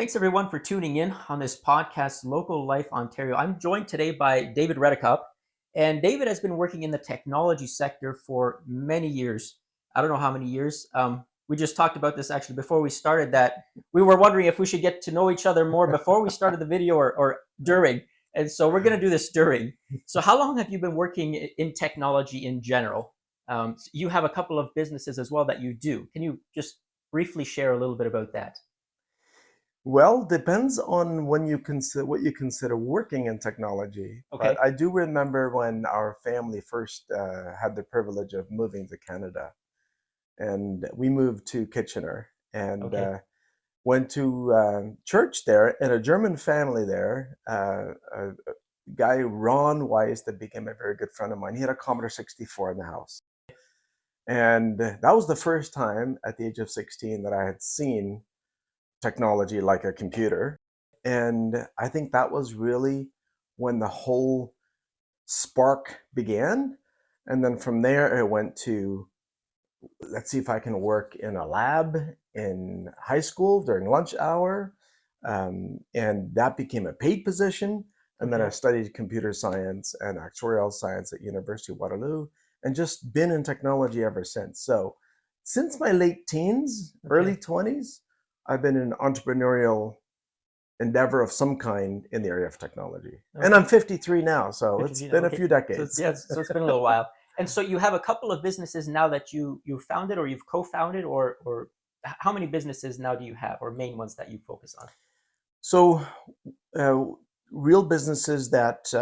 Thanks everyone for tuning in on this podcast, Local Life Ontario. I'm joined today by David Redekop, and David has been working in the technology sector for many years. I don't know how many years. We just talked about this actually before we started that we were wondering if we should get to know each other more before we started the video or during. And so we're going to do this during. So how long have you been working in technology in general? You have a couple of businesses as well that you do. Can you just briefly share a little bit about that? Well, depends on when you consider what you consider working in technology. But Okay. I do remember when our family first had the privilege of moving to Canada, and we moved to Kitchener and Okay. went to church there, and a German family there. A guy, Ron Weiss, that became a very good friend of mine. He had a Commodore 64 in the house, and that was the first time at the age of 16 that I had seen technology like a computer. And I think that was really when the whole spark began. And then from there, it went to let's see if I can work in a lab in high school during lunch hour. And that became a paid position. And then I Okay. studied computer science and actuarial science at University of Waterloo and just been in technology ever since. So since my late teens, early Okay. 20s, I've been in entrepreneurial endeavor of some kind in the area of technology. And I'm Okay. 53 now, so it's 50 been a okay. few So it's, decades. yeah, so it's been a little while. And so you have a couple of businesses now that you founded or you've co-founded or how many businesses now do you have or main ones that you focus on? So, uh, real businesses that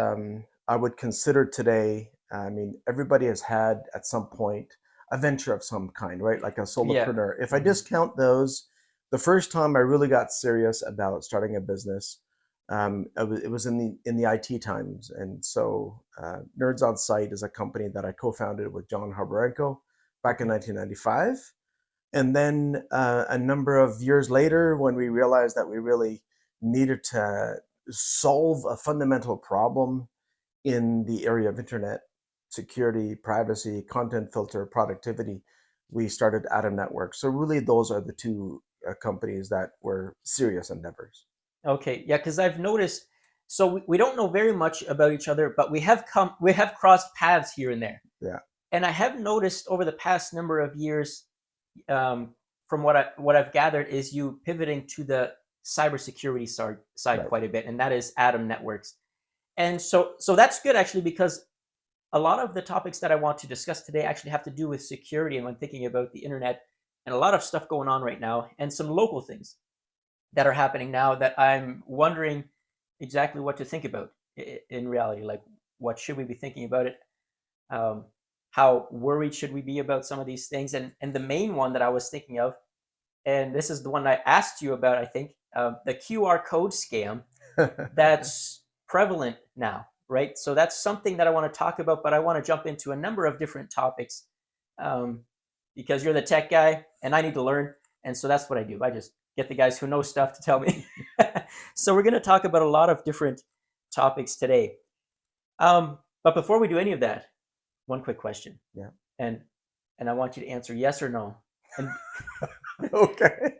I would consider today, I mean, everybody has had at some point a venture of some kind, right? Like a Yeah. solopreneur. If I Hmm. discount those, the first time I really got serious about starting a business, it was in the IT times. And so, Nerds on Site is a company that I co-founded with John Harbarenko back in Okay. 1995. And then a number of years later, when we realized that we really needed to solve a fundamental problem in the area of internet security, privacy, content filter, productivity, we started Atom Network. So really, those are the two companies that were serious endeavors. Okay. Yeah, because I've noticed so we don't know very much about each other, but we have crossed paths here and there. Yeah, And I have noticed over the past number of years, from what I've gathered, is you pivoting to the cybersecurity side right. quite a bit, and that is Atom Networks. And so that's good actually because a lot of the topics that I want to discuss today actually have to do with security and when thinking about the internet and a lot of stuff going on right now and some local things that are happening now that I'm wondering exactly what to think about in reality. Like, what should we be thinking about it? Um, how worried should we be about some of these things? And the main one that I was thinking of, and this is the one I asked you about, I think, the QR code scam that's prevalent now, right? So that's something that I want to talk about, but I want to jump into a number of different topics um, because you're the tech guy and I need to learn. And so that's what I do. I just get the guys who know stuff to tell me. So we're going to talk about a lot of different topics today. But before we do any of that, one quick question, Yeah. and and I want you to answer yes or no, and Okay.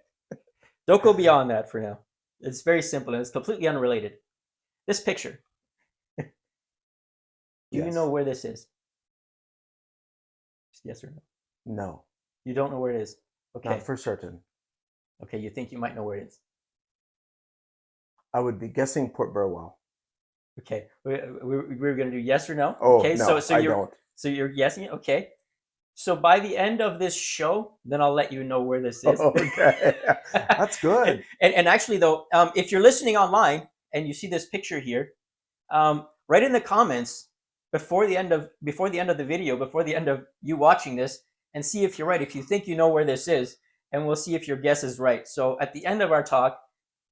don't go beyond that for now. It's very simple and it's completely unrelated. This picture, do you know Yes. where this is? Just yes or no? No. You don't know where it is. Not Okay. for certain. Okay. You think you might know where it is. I would be guessing Port Burwell. Okay. We're going to do yes or no. Oh Okay. So no, so I you're don't. so you're guessing it. Okay. So by the end of this show, then I'll let you know where this is. Okay. That's and, good. and actually, though, if you're listening online and you see this picture here, write in the comments before the end of the video, before the end of you watching this, and see if you're right. If you think you know where this is, and we'll see if your guess is right. So at the end of our talk,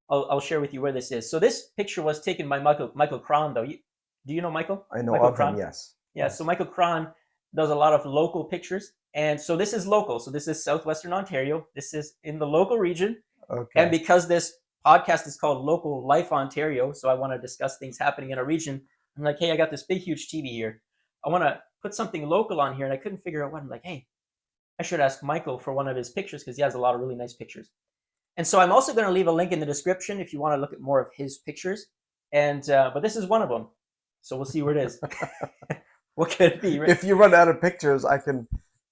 I'll share with you where this is. So this picture was taken by Michael Cron, though. Do you know Michael? I know Michael of him, Cron? yes. Yeah. So Yes. Michael Cron does a lot of local pictures, and so this is local. So this is southwestern Ontario. This is in the local region, and Okay. because this podcast is called Local Life Ontario, so I want to discuss things happening in a region. I'm like, hey, I got this big, huge TV here. I want to put something local on here, and I couldn't figure out what. I'm like, hey, I should ask Michael for one of his pictures because he has a lot of really nice pictures. And so I'm also going to leave a link in the description if you want to look at more of his pictures. And but this is one of them, so we'll see where it is. What could it be? Right? If you run out of pictures, I can.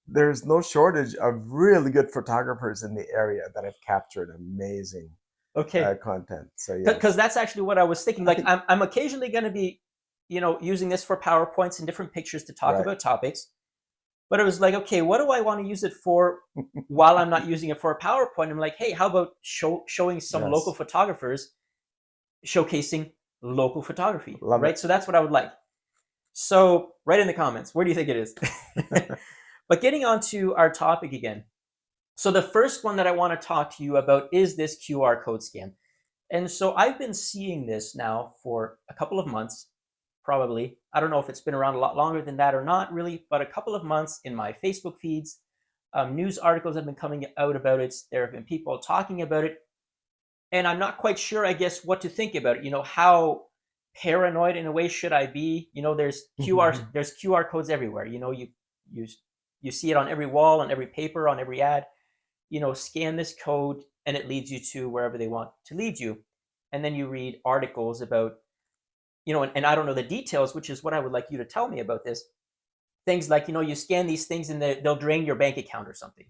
There's no shortage of really good photographers in the area that have captured amazing Okay, content. So because yes, that's actually what I was thinking. Like I, I'm occasionally going to be, using this for PowerPoints and different pictures to talk right. about topics. But it was like, okay, what do I want to use it for while I'm not using it for a PowerPoint? I'm like, hey, how about showing some local Yes, photographers showcasing local photography, love right? it. So that's what I would like. So write in the comments, where do you think it is? But getting on to our topic again. So the first one that I want to talk to you about is this QR code scam. And so I've been seeing this now for a couple of months, probably. I don't know if it's been around a lot longer than that or not, really, but a couple of months in my Facebook feeds. News articles have been coming out about it. There have been people talking about it. And I'm not quite sure, I guess, what to think about it. How paranoid in a way should I be? There's QR codes everywhere. You you see it on every wall, on every paper, on every ad. Scan this code and it leads you to wherever they want to lead you. And then you read articles about, and I don't know the details, which is what I would like you to tell me about this. Things like, you scan these things and they'll drain your bank account or something,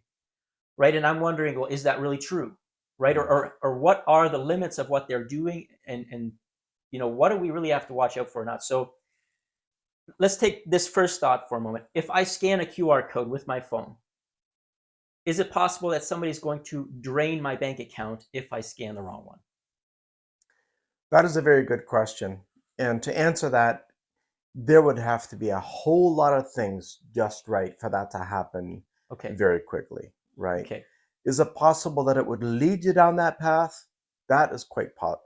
right? And I'm wondering, well, is that really true, right? Yeah. Or what are the limits of what they're doing, and what do we really have to watch out for or not? So let's take this first thought for a moment. If I scan a QR code with my phone, is it possible that somebody's going to drain my bank account if I scan the wrong one? That is a very good question. And to answer that, there would have to be a whole lot of things just right for that to happen Okay. very quickly, right? Okay. Is it possible that it would lead you down that path? That is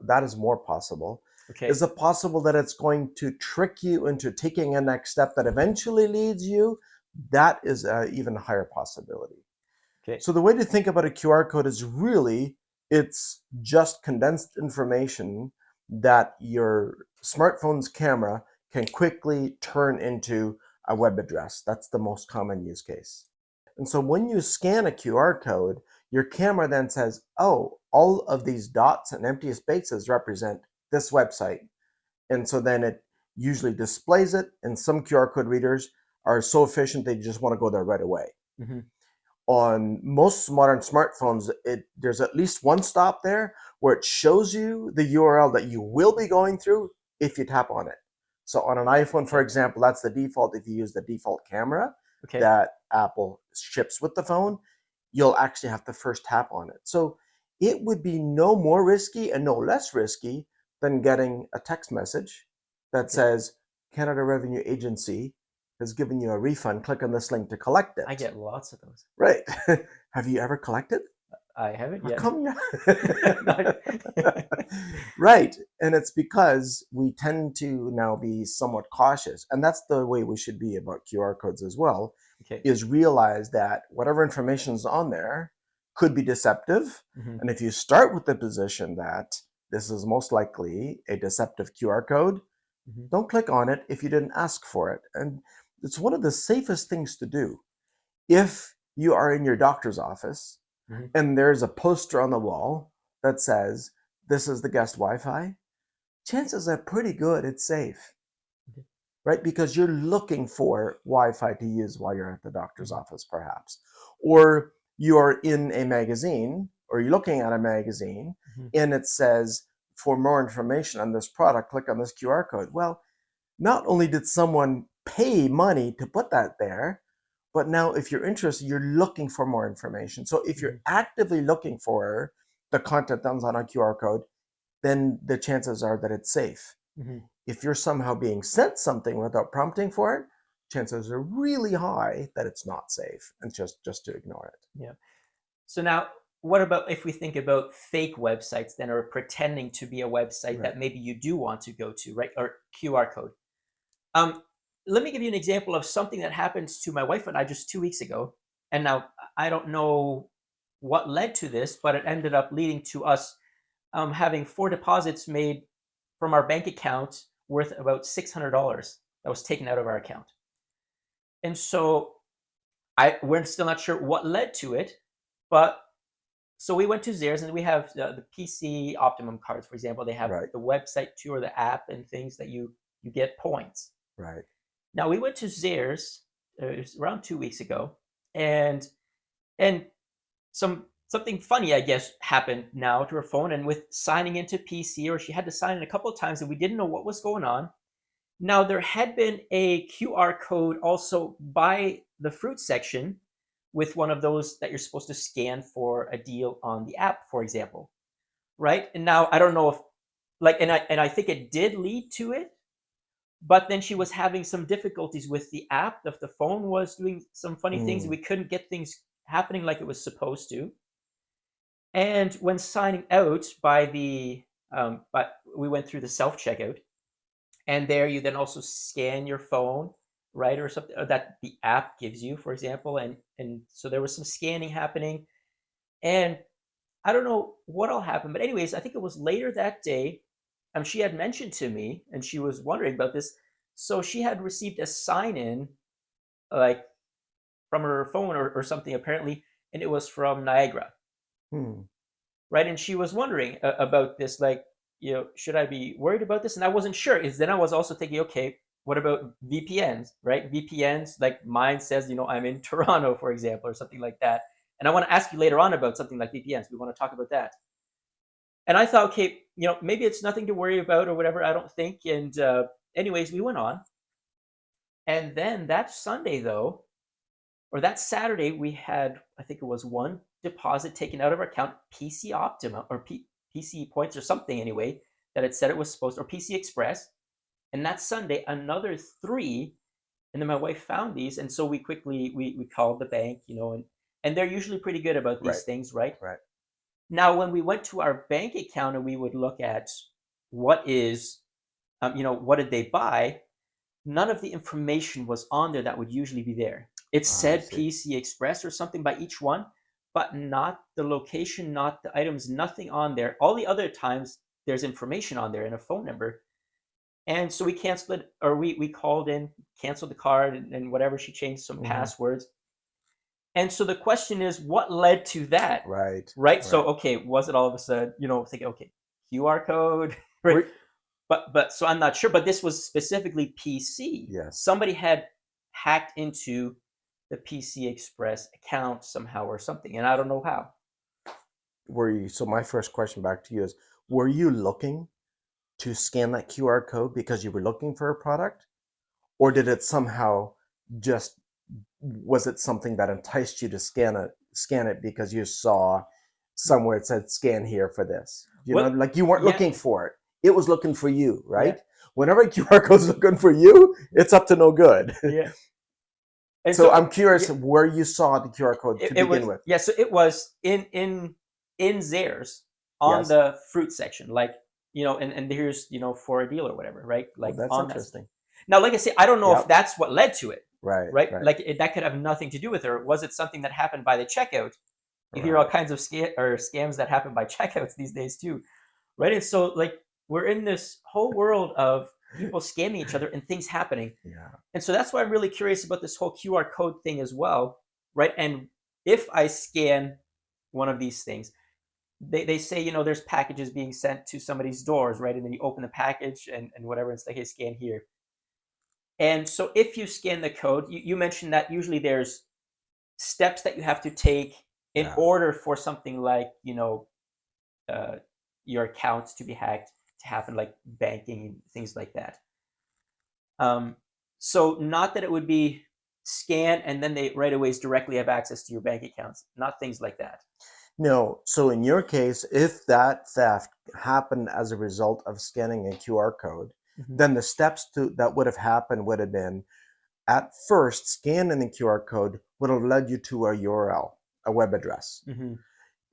that is more possible. Is Okay. it possible that it's going to trick you into taking a next step that eventually leads you? That is an even higher possibility. Okay. So the way to think about a QR code is really it's just condensed information that your smartphone's camera can quickly turn into a web address. That's the most common use case. And so when you scan a QR code, your camera then says, oh, all of these dots and empty spaces represent this website. And so then it usually displays it, and some QR code readers are so efficient they just want to go there right away. Mm-hmm. On most modern smartphones, there's at least one stop there where it shows you the URL that you will be going through if you tap on it. So on an iPhone, for Okay. example, that's the default. If you use the default camera Okay. that Apple ships with the phone, you'll actually have to first tap on it. So it would be no more risky and no less risky than getting a text message that Okay. says Canada Revenue Agency has given you a refund. Click on this link to collect I it. get lots of those. Right. Have you ever collected? I haven't How yet. come you? Not- Right. And it's because we tend to now be somewhat cautious. And that's the way we should be about QR codes as well, okay. is realize that whatever information is on there could be deceptive. Mm-hmm. And if you start with the position that this is most likely a deceptive QR code, Mm-hmm. don't click on it if you didn't ask for it. And it's one of the safest things to do. If you are in your doctor's office Mm-hmm. and there's a poster on the wall that says, this is the guest Wi Fi, chances are pretty good it's safe, Okay. right? Because you're looking for Wi Fi to use while you're at the doctor's Mm-hmm. office, perhaps. Or you're in a magazine or you're looking at a magazine Mm-hmm. and it says, for more information on this product, click on this QR code. Well, not only did someone pay money to put that there, but now if you're interested, you're looking for more information. So if Mm-hmm. you're actively looking for the content that's on a QR code, then the chances are that it's safe. Mm-hmm. If you're somehow being sent something without prompting for it, chances are really high that it's not safe, and just to ignore it. Yeah. So now, what about if we think about fake websites then, or pretending to be a website Right. that maybe you do want to go to, right? Or QR code. Um, Let me give you an example of something that happened to my wife and I just 2 weeks ago. And now I don't know what led to this, but it ended up leading to us having 4 deposits made from our bank account worth about $600 that was taken out of our account. And so we're still not sure what led to it, but So we went to Zaire's, and we have the PC Optimum cards, for example. They have Right. the website too, or the app and things that you get points. Right. Now we went to Zaire's, it was around 2 weeks ago, and and something funny, I guess, happened now to her phone, and with signing into PC, or she had to sign in a couple of times, and we didn't know what was going on. Now there had been a QR code also by the fruit section with one of those that you're supposed to scan for a deal on the app, for example, right? And now I don't know if like, and I think it did lead to it, but then she was having some difficulties with the app. The phone was doing some funny things, and Mm. we couldn't get things happening like it was supposed to. And when signing out by but we went through the self checkout, and there you then also scan your phone, right, or something that the app gives you, for example, and so there was some scanning happening, and I don't know what all happened, but anyways, I think it was later that day. She had mentioned to me, and she was wondering about this. So she had received a sign in, like from her phone or something apparently, and it was from Niagara, Hmm. right? And she was wondering about this, like, should I be worried about this? And I wasn't sure. Is then I was also thinking, okay, what about VPNs, right? VPNs, like mine says, I'm in Toronto, for example, or something like that. And I want to ask you later on about something like VPNs. We want to talk about that. And I thought, okay, maybe it's nothing to worry about or whatever. I don't think. And anyways, we went on. And then that Sunday, though, or that Saturday, we had, I think it was one deposit taken out of our account, PC Optima or PC Points or something anyway, that it said it was supposed, or PC Express. And that Sunday, another three. And then my wife found these. And so we quickly, we called the bank, and they're usually pretty good about Right. these things, right? Right. Now, when we went to our bank account and we would look at what is, what did they buy? None of the information was on there that would usually be there. It Ah, I said see. PC Express or something by each one, but not the location, not the items, nothing on there. All the other times there's information on there and a phone number. And so we canceled it, or we called in, canceled the card, and whatever. She changed some Hmm. passwords. And so the question is, what led to that? Right. Right? So, Right. okay, was it all of a sudden, thinking, okay, QR code, right? Were, But so I'm not sure, but this was specifically PC. yes. Somebody had hacked into the PC Express account somehow or something, and I don't know how. Were you? So my first question back to you is: were you looking to scan that QR code because you were looking for a product, or did it somehow just was it something that enticed you to scan it because you saw somewhere it said scan here for this? Well, Like you weren't yeah, looking for it. It was looking for you, yeah, right? Whenever a QR code is looking for you, it's up to no good. yeah. And So so I'm yeah, curious where you saw the QR code to it begin was with. yeah, so it was in Zaire's on Yes. the fruit section, like, and here's, for a deal or whatever, right? Well, Like that's on that section. interesting. Now, like I say, I don't know if Yep. that's what led to it, Right. right? Right. Like that could have nothing to do with her. Was it something that happened by the checkout? You hear all Right. kinds of scams that happen by checkouts these days too, right? And so, like, we're in this whole world of people scamming each other and things happening. Yeah. And so that's why I'm really curious about this whole QR code thing as well, right? And if I scan one of these things, they say, there's packages being sent to somebody's doors, right? And then you open the package and whatever, it's like, hey, scan here. And so if you scan the code, you mentioned that usually there's steps that you have to take in Yeah. order for something like, uh, your accounts to be hacked to happen, like banking and things like that. Um, so not that it would be scan and then they right away directly have access to your bank accounts, not things like that. No. So in your case, if that theft happened as a result of scanning a QR code, Hmm. then the steps that would have happened would have been at first scanning the QR code would have led you to a URL, a web address. Hmm.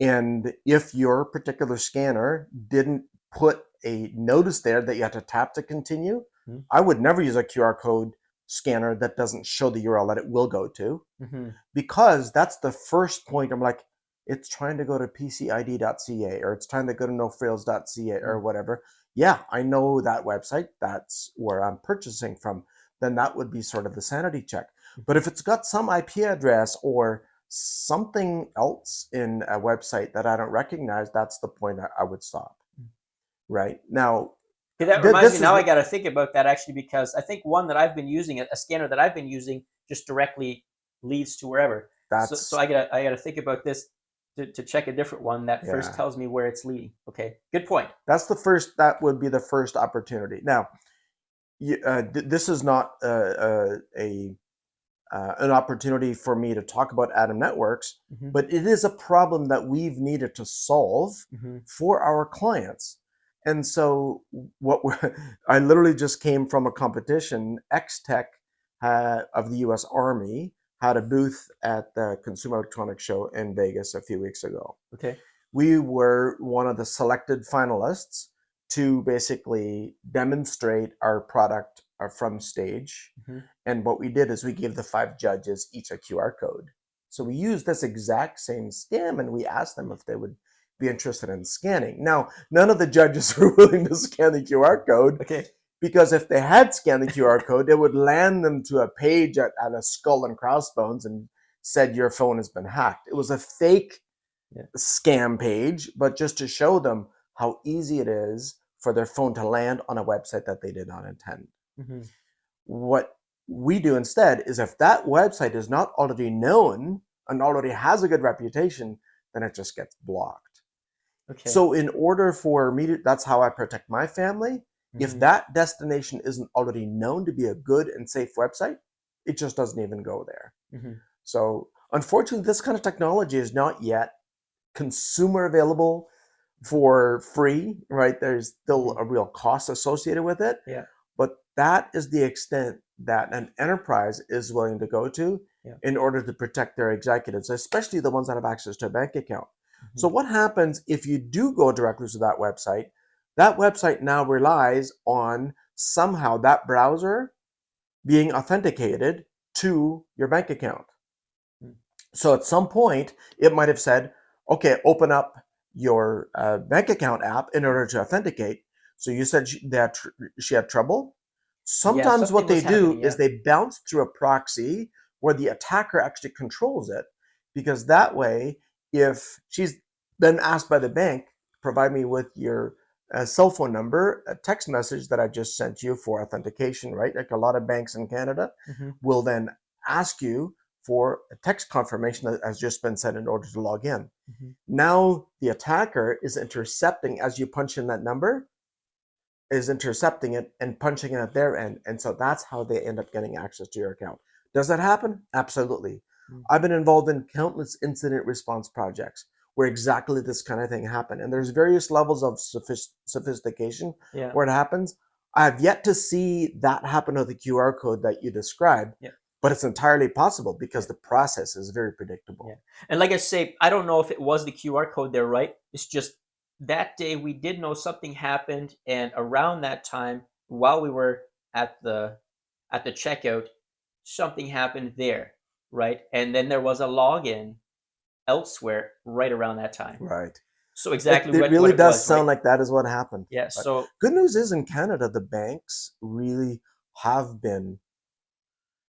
And if your particular scanner didn't put a notice there that you had to tap to continue, Hmm. I would never use a QR code scanner that doesn't show the URL that it will go to, Hmm. because that's the first point. I'm like, it's trying to go to pcid.ca or it's trying to go to nofrills.ca or whatever. Yeah, I know that website. That's where I'm purchasing from. Then that would be sort of the sanity check. But if it's got some IP address or something else in a website that I don't recognize, that's the point I would stop. Right now, Okay, that reminds me. this is Now I got to think about that actually, because I think one that I've been using, a scanner that I've been using, just directly leads to wherever. So that's I gotta think about this to check a different one that first yeah, tells me where it's leading. Okay, good point. that's the first. That would be the first opportunity. Now, this is not a an opportunity for me to talk about Atom networks, Hmm. but it is a problem that we've needed to solve Hmm. for our clients. And so, I literally just came from a competition. X Tech of the U.S. Army had a booth at the Consumer Electronics Show in Vegas a few weeks ago. Okay. We were one of the selected finalists to basically demonstrate our product from stage. Hmm. And what we did is we gave the 5 judges each a QR code. So we used this exact same scam and we asked them if they would be interested in scanning. Now, none of the judges were willing to scan the QR code Okay. because if they had scanned the QR code, it would land them to a page at a skull and crossbones and said your phone has been hacked. It was a fake Yeah. scam page, but just to show them how easy it is for their phone to land on a website that they did not intend. Hmm. What we do instead is if that website is not already known and already has a good reputation, then it just gets blocked. Okay. So in order for me to, that's how I protect my family. If Hmm. that destination isn't already known to be a good and safe website, it just doesn't even go there. Hmm. So unfortunately, this kind of technology is not yet consumer available for free, right? There's still Hmm. a real cost associated with it, Yeah. but that is the extent that an enterprise is willing to go to Yeah. in order to protect their executives, especially the ones that have access to a bank account. So Hmm. what happens if you do go directly to that website? That website now relies on somehow that browser being authenticated to your bank account. So at some point, it might have said, okay, open up your bank account app in order to authenticate. So you said that she had trouble. Yeah. Sometimes what Something they was do happening. is Yeah. they bounce through a proxy where the attacker actually controls it. Because that way, if she's then asked by the bank, provide me with your cell phone number, a text message that I just sent you for authentication, right? Like a lot of banks in Canada Hmm. will then ask you for a text confirmation that has just been sent in order to log in. Hmm. Now the attacker is intercepting as you punch in that number, is intercepting it and punching it at their end. And so that's how they end up getting access to your account. Does that happen? Absolutely. I've been involved in countless incident response projects where exactly this kind of thing happened. And there's various levels of sophistication Yeah. where it happens. I've yet to see that happen with the QR code that you described, Yeah. but it's entirely possible because Yeah. the process is very Yeah. predictable. And like I say, I don't know if it was the QR code there, right? It's just that day we did know something happened, and around that time, while we were at the checkout, something happened there, right? And then there was a login elsewhere right around that time. Right. So It, exactly it what really it does was, right? sound like that is what happened. Yeah. But So good news is in Canada, the banks really have been,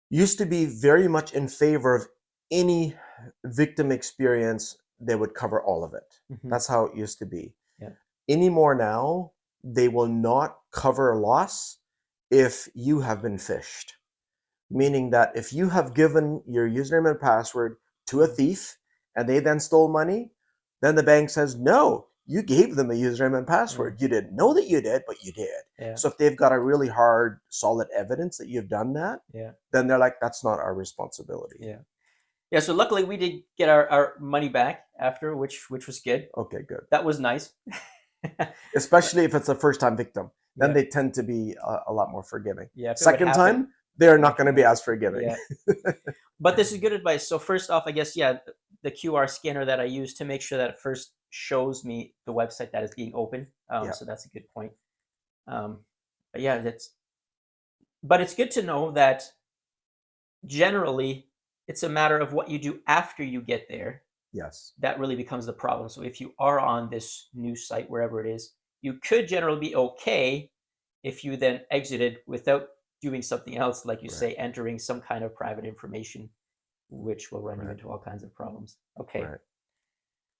used to be very much in favor of any victim experience, they would cover all of it. mhm, That's how it used to be. yeah. Anymore now, they will not cover a loss if you have been phished. Meaning that if you have given your username and password to a Mhm. thief and they then stole money, then the bank says, no, you gave them a username and Mm, password. You didn't know that you did, but you did. yeah. So if they've got a really hard, solid evidence that you've done that, Yeah. then they're like, that's not our responsibility. Yeah. Yeah. So luckily we did get our money back after, which was good. Okay, good. That was nice. But Especially if it's a first time victim, then yeah, they tend to be a lot more forgiving. yeah. If it would Second happen time, they're not much going to be more, as forgiving. yeah. But this is good advice. So first off, I guess yeah, the QR scanner that I use to make sure that it first shows me the website that is being opened. Yeah. So that's a good point. Um, but yeah, that's. But it's good to know that generally it's a matter of what you do after you get there Yes. that really becomes the problem. So if you are on this new site, wherever it is, you could generally be okay if you then exited without doing something else, like you Right. say, entering some kind of private information which will run you Right. into all kinds of problems. Okay, Right.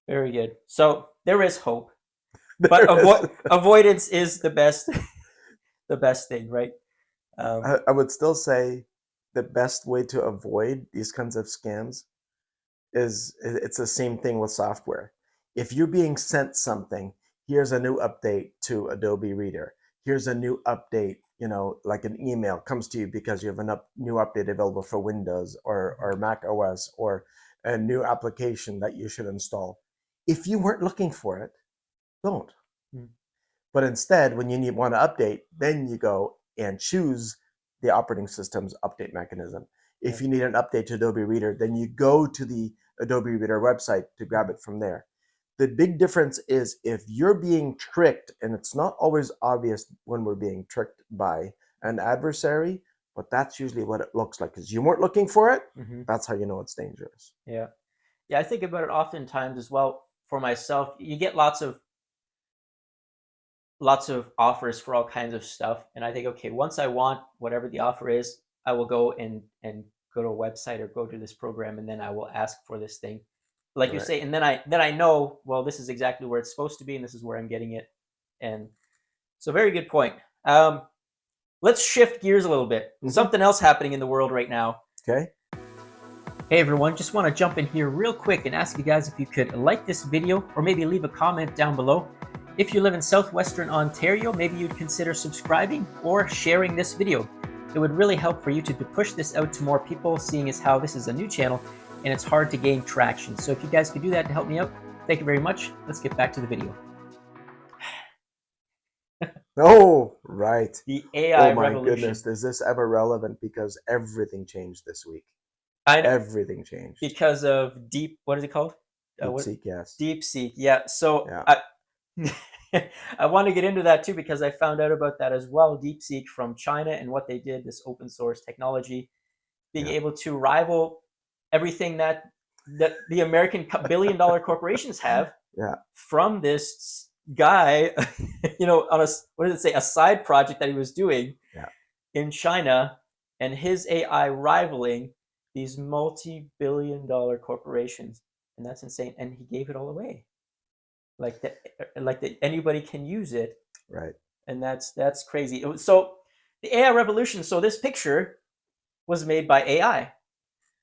very good. So there is hope, but There is. avoidance is the best, the best thing, right? Um, I would still say the best way to avoid these kinds of scams is it's the same thing with software. If you're being sent something, here's a new update to Adobe Reader. Here's a new update, like an email comes to you because you have a new update available for Windows or Mac OS or a new application that you should install. If you weren't looking for it, don't. mm, But instead, when you want to update, then you go and choose the operating system's update mechanism. yeah, If you need an update to Adobe Reader, then you go to the Adobe Reader website to grab it from there. The big difference is if you're being tricked, and it's not always obvious when we're being tricked by an adversary, but that's usually what it looks like. Because you weren't looking for it, hmm that's how you know it's dangerous. yeah, yeah. I think about it oftentimes as well for myself. You get lots of offers for all kinds of stuff, and I think, okay, once I want whatever the offer is, I will go and go to a website or go to this program, and then I will ask for this thing, like you Right. say, and then I know, well, this is exactly where it's supposed to be, and this is where I'm getting it, and so very good point. Let's shift gears a little bit. Mm-hmm. Something else happening in the world right now. Okay. Hey everyone, just want to jump in here real quick and ask you guys if you could like this video or maybe leave a comment down below. If you live in southwestern Ontario, maybe you'd consider subscribing or sharing this video. It would really help for YouTube to push this out to more people, seeing as how this is a new channel and it's hard to gain traction. So if you guys could do that to help me out, thank you very much. Let's get back to the video. Oh, right. The Oh AI my goodness, revolution. is this ever relevant? Because everything changed this week. I know, Everything changed. because of what is it called? What DeepSeek, yes. DeepSeek. Yeah. So Yeah, I want to get into that too because I found out about that as well. DeepSeek from China and what they did, this open source technology, being yeah, able to rival everything that the American billion-dollar corporations have yeah, from this guy, on what does it say, a side project that he was doing yeah. in China, and his AI rivaling these multi-billion-dollar corporations, and that's insane. And he gave it all away, like that anybody can use it, Right. and that's crazy. So the AI revolution. So this picture was made by AI.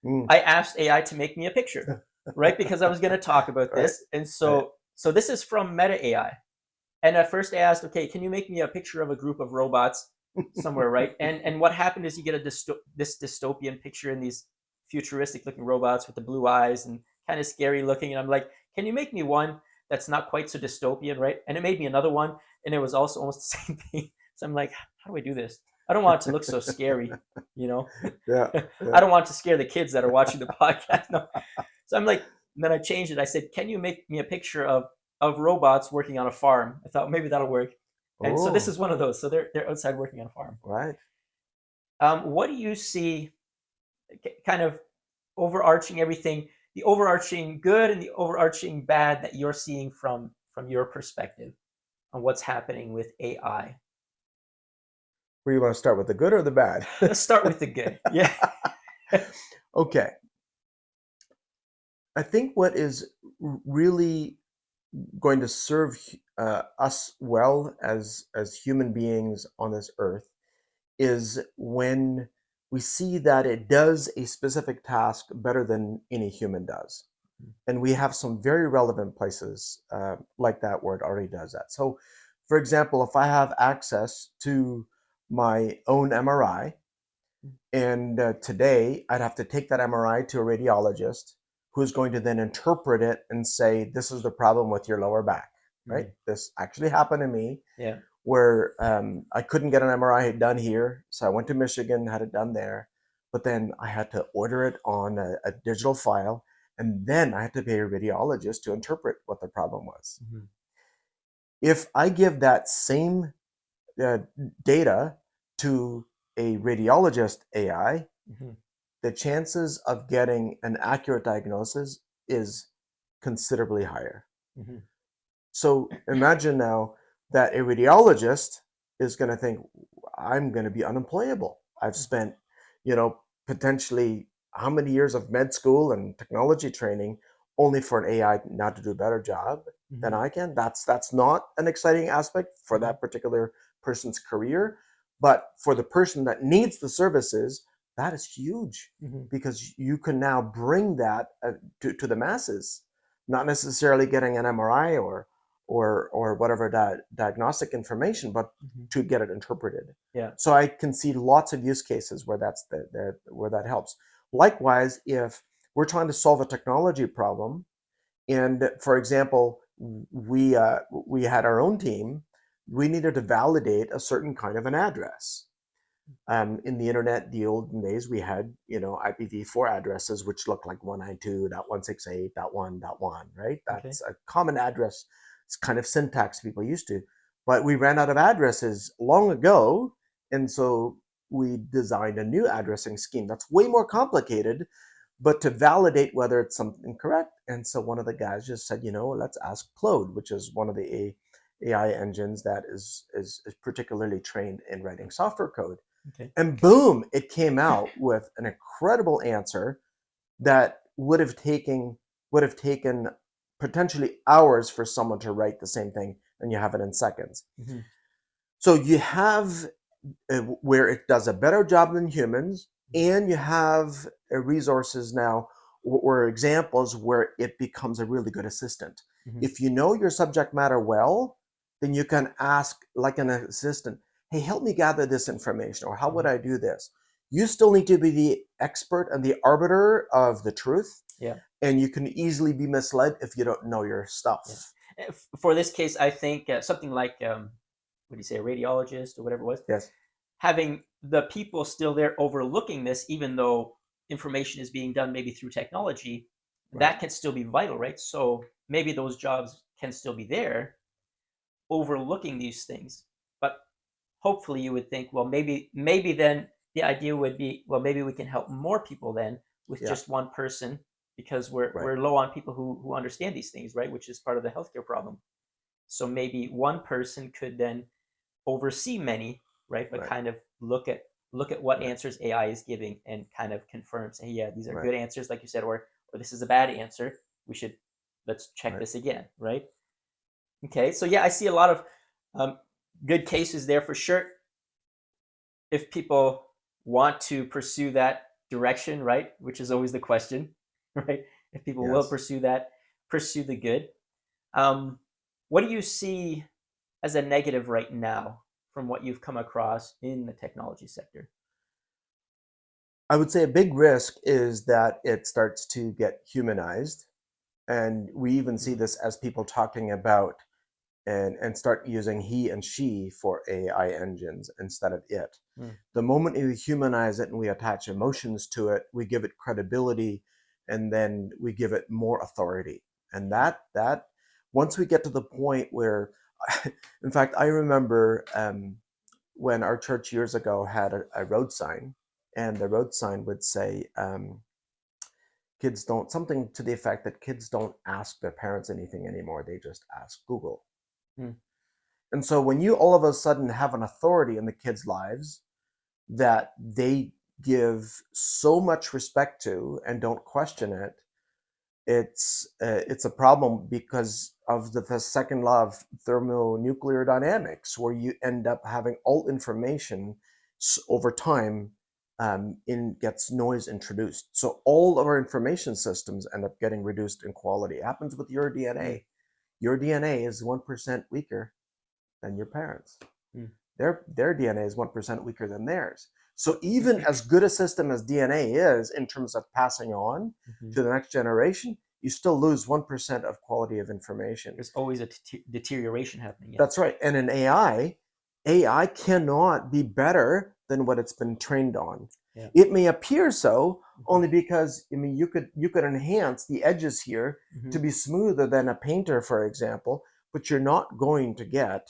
Mm. I asked AI to make me a picture, right? Because I was going to talk about Right, this, and right. so this is from Meta AI. And at first, I asked, okay, can you make me a picture of a group of robots somewhere, right? And what happened is you get this dystopian picture in these futuristic looking robots with the blue eyes and kind of scary looking. And I'm like, can you make me one that's not quite so dystopian, right? And it made me another one, and it was also almost the same thing. So I'm like, how do I do this? I don't want it to look so scary, you know. Yeah, I yeah. don't want to scare the kids that are watching the podcast. No. So I'm like, then I changed it. I said, can you make me a picture of robots working on a farm? I thought maybe that'll work. And so this Oh, is one of those. So they're outside working on a farm. right. What do you see, kind of overarching everything, the overarching good and the overarching bad that you're seeing from your perspective on what's happening with AI? Where you want to start with the good or the bad? Let's start with the good. Yeah. Okay. I think what is really going to serve us well as human beings on this earth is when we see that it does a specific task better than any human does. And we have some very relevant places like that where it already does that. So, for example, if I have access to my own MRI, and today I'd have to take that MRI to a radiologist who's going to then interpret it and say, this is the problem with your lower back, right? Mhm. This actually happened to me Yeah. where I couldn't get an MRI done here. So I went to Michigan, had it done there. But then I had to order it on a digital file. And then I had to pay a radiologist to interpret what the problem was. Mhm. If I give that same uh, data to a radiologist AI, Mhm. the chances of getting an accurate diagnosis is considerably higher. Mhm. So imagine now that a radiologist is going to think, I'm going to be unemployable. I've spent, potentially how many years of med school and technology training only for an AI not to do a better job than Hmm. I can. That's not an exciting aspect for Hmm. that particular person's career, but for the person that needs the services, that is huge Hmm. because you can now bring that to the masses, not necessarily getting an MRI or whatever that diagnostic information, but Hmm. to get it interpreted. Yeah. So I can see lots of use cases where where that helps. Likewise, if we're trying to solve a technology problem, and for example, we had our own team, we needed to validate a certain kind of an address. In the internet, the olden days, we had IPv4 addresses which look like 192.168.1.1, right? Okay. That's a common address. It's kind of syntax people used to, but we ran out of addresses long ago, and so we designed a new addressing scheme that's way more complicated, but to validate whether it's something correct. And so one of the guys just said, let's ask Claude, which is one of the AI engines that is particularly trained in writing software code. Okay. And boom, it came out with an incredible answer that would have taken potentially hours for someone to write the same thing, and you have it in seconds. Hmm. So you have where it does a better job than humans, and you have resources now or examples where it becomes a really good assistant. Hmm. If you know your subject matter well, then you can ask like an assistant, hey, help me gather this information, or how would Hmm. I do this? You still need to be the expert and the arbiter of the truth, Yeah. and you can easily be misled if you don't know your Yeah. stuff. For this case, I think something like what do you say, a radiologist or whatever it was, Yes, having the people still there overlooking this, even though information is being done maybe through technology, right, that can still be vital, right? So maybe those jobs can still be there, overlooking these things. But hopefully, you would think, well, maybe then the idea would be, well, maybe we can help more people then with yeah, just one person because we're right, we're low on people who understand these things, right? Which is part of the healthcare problem. So maybe one person could then oversee many, right? But right, kind of look at what right, answers AI is giving and kind of confirm, say, yeah, these are right, good answers, like you said, or this is a bad answer. We should let's check right. this again, right? Okay, so yeah, I see a lot of um, good cases there for sure. If people want to pursue that direction, right? Which is always the question, right? If people will Yes. pursue that, pursue the good. Um, what do you see as a negative right now from what you've come across in the technology sector? I would say a big risk is that it starts to get humanized. And we even see Mm, this as people talking about and start using he and she for AI engines instead of it. mm, The moment we humanize it and we attach emotions to it, we give it credibility, and then we give it more authority. And that once we get to the point where, in fact, I remember when our church years ago had a road sign, and the road sign would say, kids don't, something to the effect that kids don't ask their parents anything anymore, they just ask Google. mm, And so when you all of a sudden have an authority in the kids' lives that they give so much respect to and don't question it, it's a problem because of the second law of thermonuclear dynamics, where you end up having all information over time, in gets noise introduced. So all of our information systems end up getting reduced in quality. It happens with your mm, DNA. Your DNA is 1% weaker than your parents. mm. Their DNA is 1% weaker than theirs. So even as good a system as DNA is in terms of passing on Mhm. to the next generation, you still lose 1% of quality of information. There's always a deterioration happening. Yeah. That's right. And in AI cannot be better than what it's been trained on. Yeah. It may appear so Hmm. only because, I mean, you could enhance the edges here Hmm. to be smoother than a painter, for example, but you're not going to get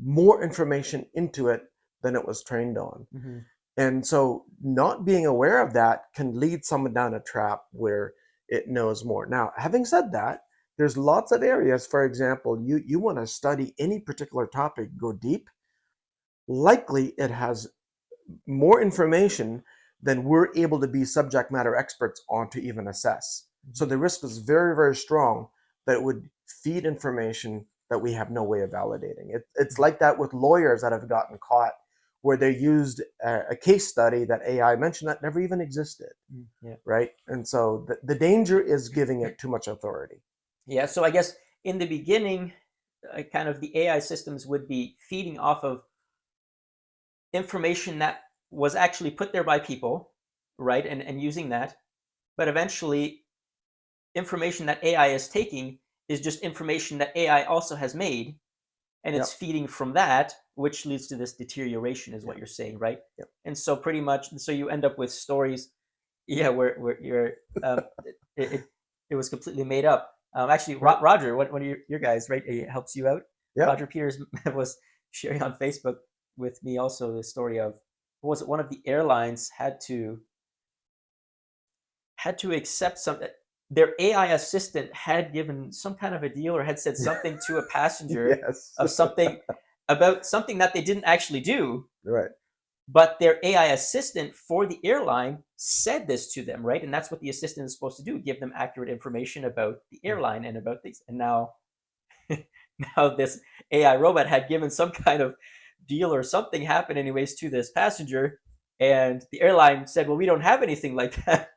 more information into it than it was trained on. Hmm. And so not being aware of that can lead someone down a trap where it knows more. Now, having said that, there's lots of areas, for example, you want to study any particular topic, go deep, likely it has more information then we're able to be subject matter experts on to even assess. So Mhm. the risk is very, very strong that it would feed information that we have no way of validating. It's Mhm. like that with lawyers that have gotten caught where they used a case study that AI mentioned that never even existed, Yeah. right? And so the danger is giving it too much authority. Yeah. So I guess in the beginning, kind of the AI systems would be feeding off of information that was actually put there by people, right? And using that. But eventually, information that AI is taking is just information that AI also has made, and it's Yep, feeding from that, which leads to this deterioration, is what yep, you're saying, right? yep. And so pretty much, so you end up with stories, yeah, where you're, um, it, it it was completely made up. Actually, Right. Roger, one of your guys, right, he helps you out. Yep. Roger Peters was sharing on Facebook with me also the story of, what was it? One of the airlines had to accept some, their AI assistant had given some kind of a deal or had said something to a passenger Yes. of something about something that they didn't actually do, Right. but their AI assistant for the airline said this to them, right? And that's what the assistant is supposed to do, give them accurate information about the airline and about these. And now now this AI robot had given some kind of deal or something happened anyways to this passenger, and the airline said, well, we don't have anything like that.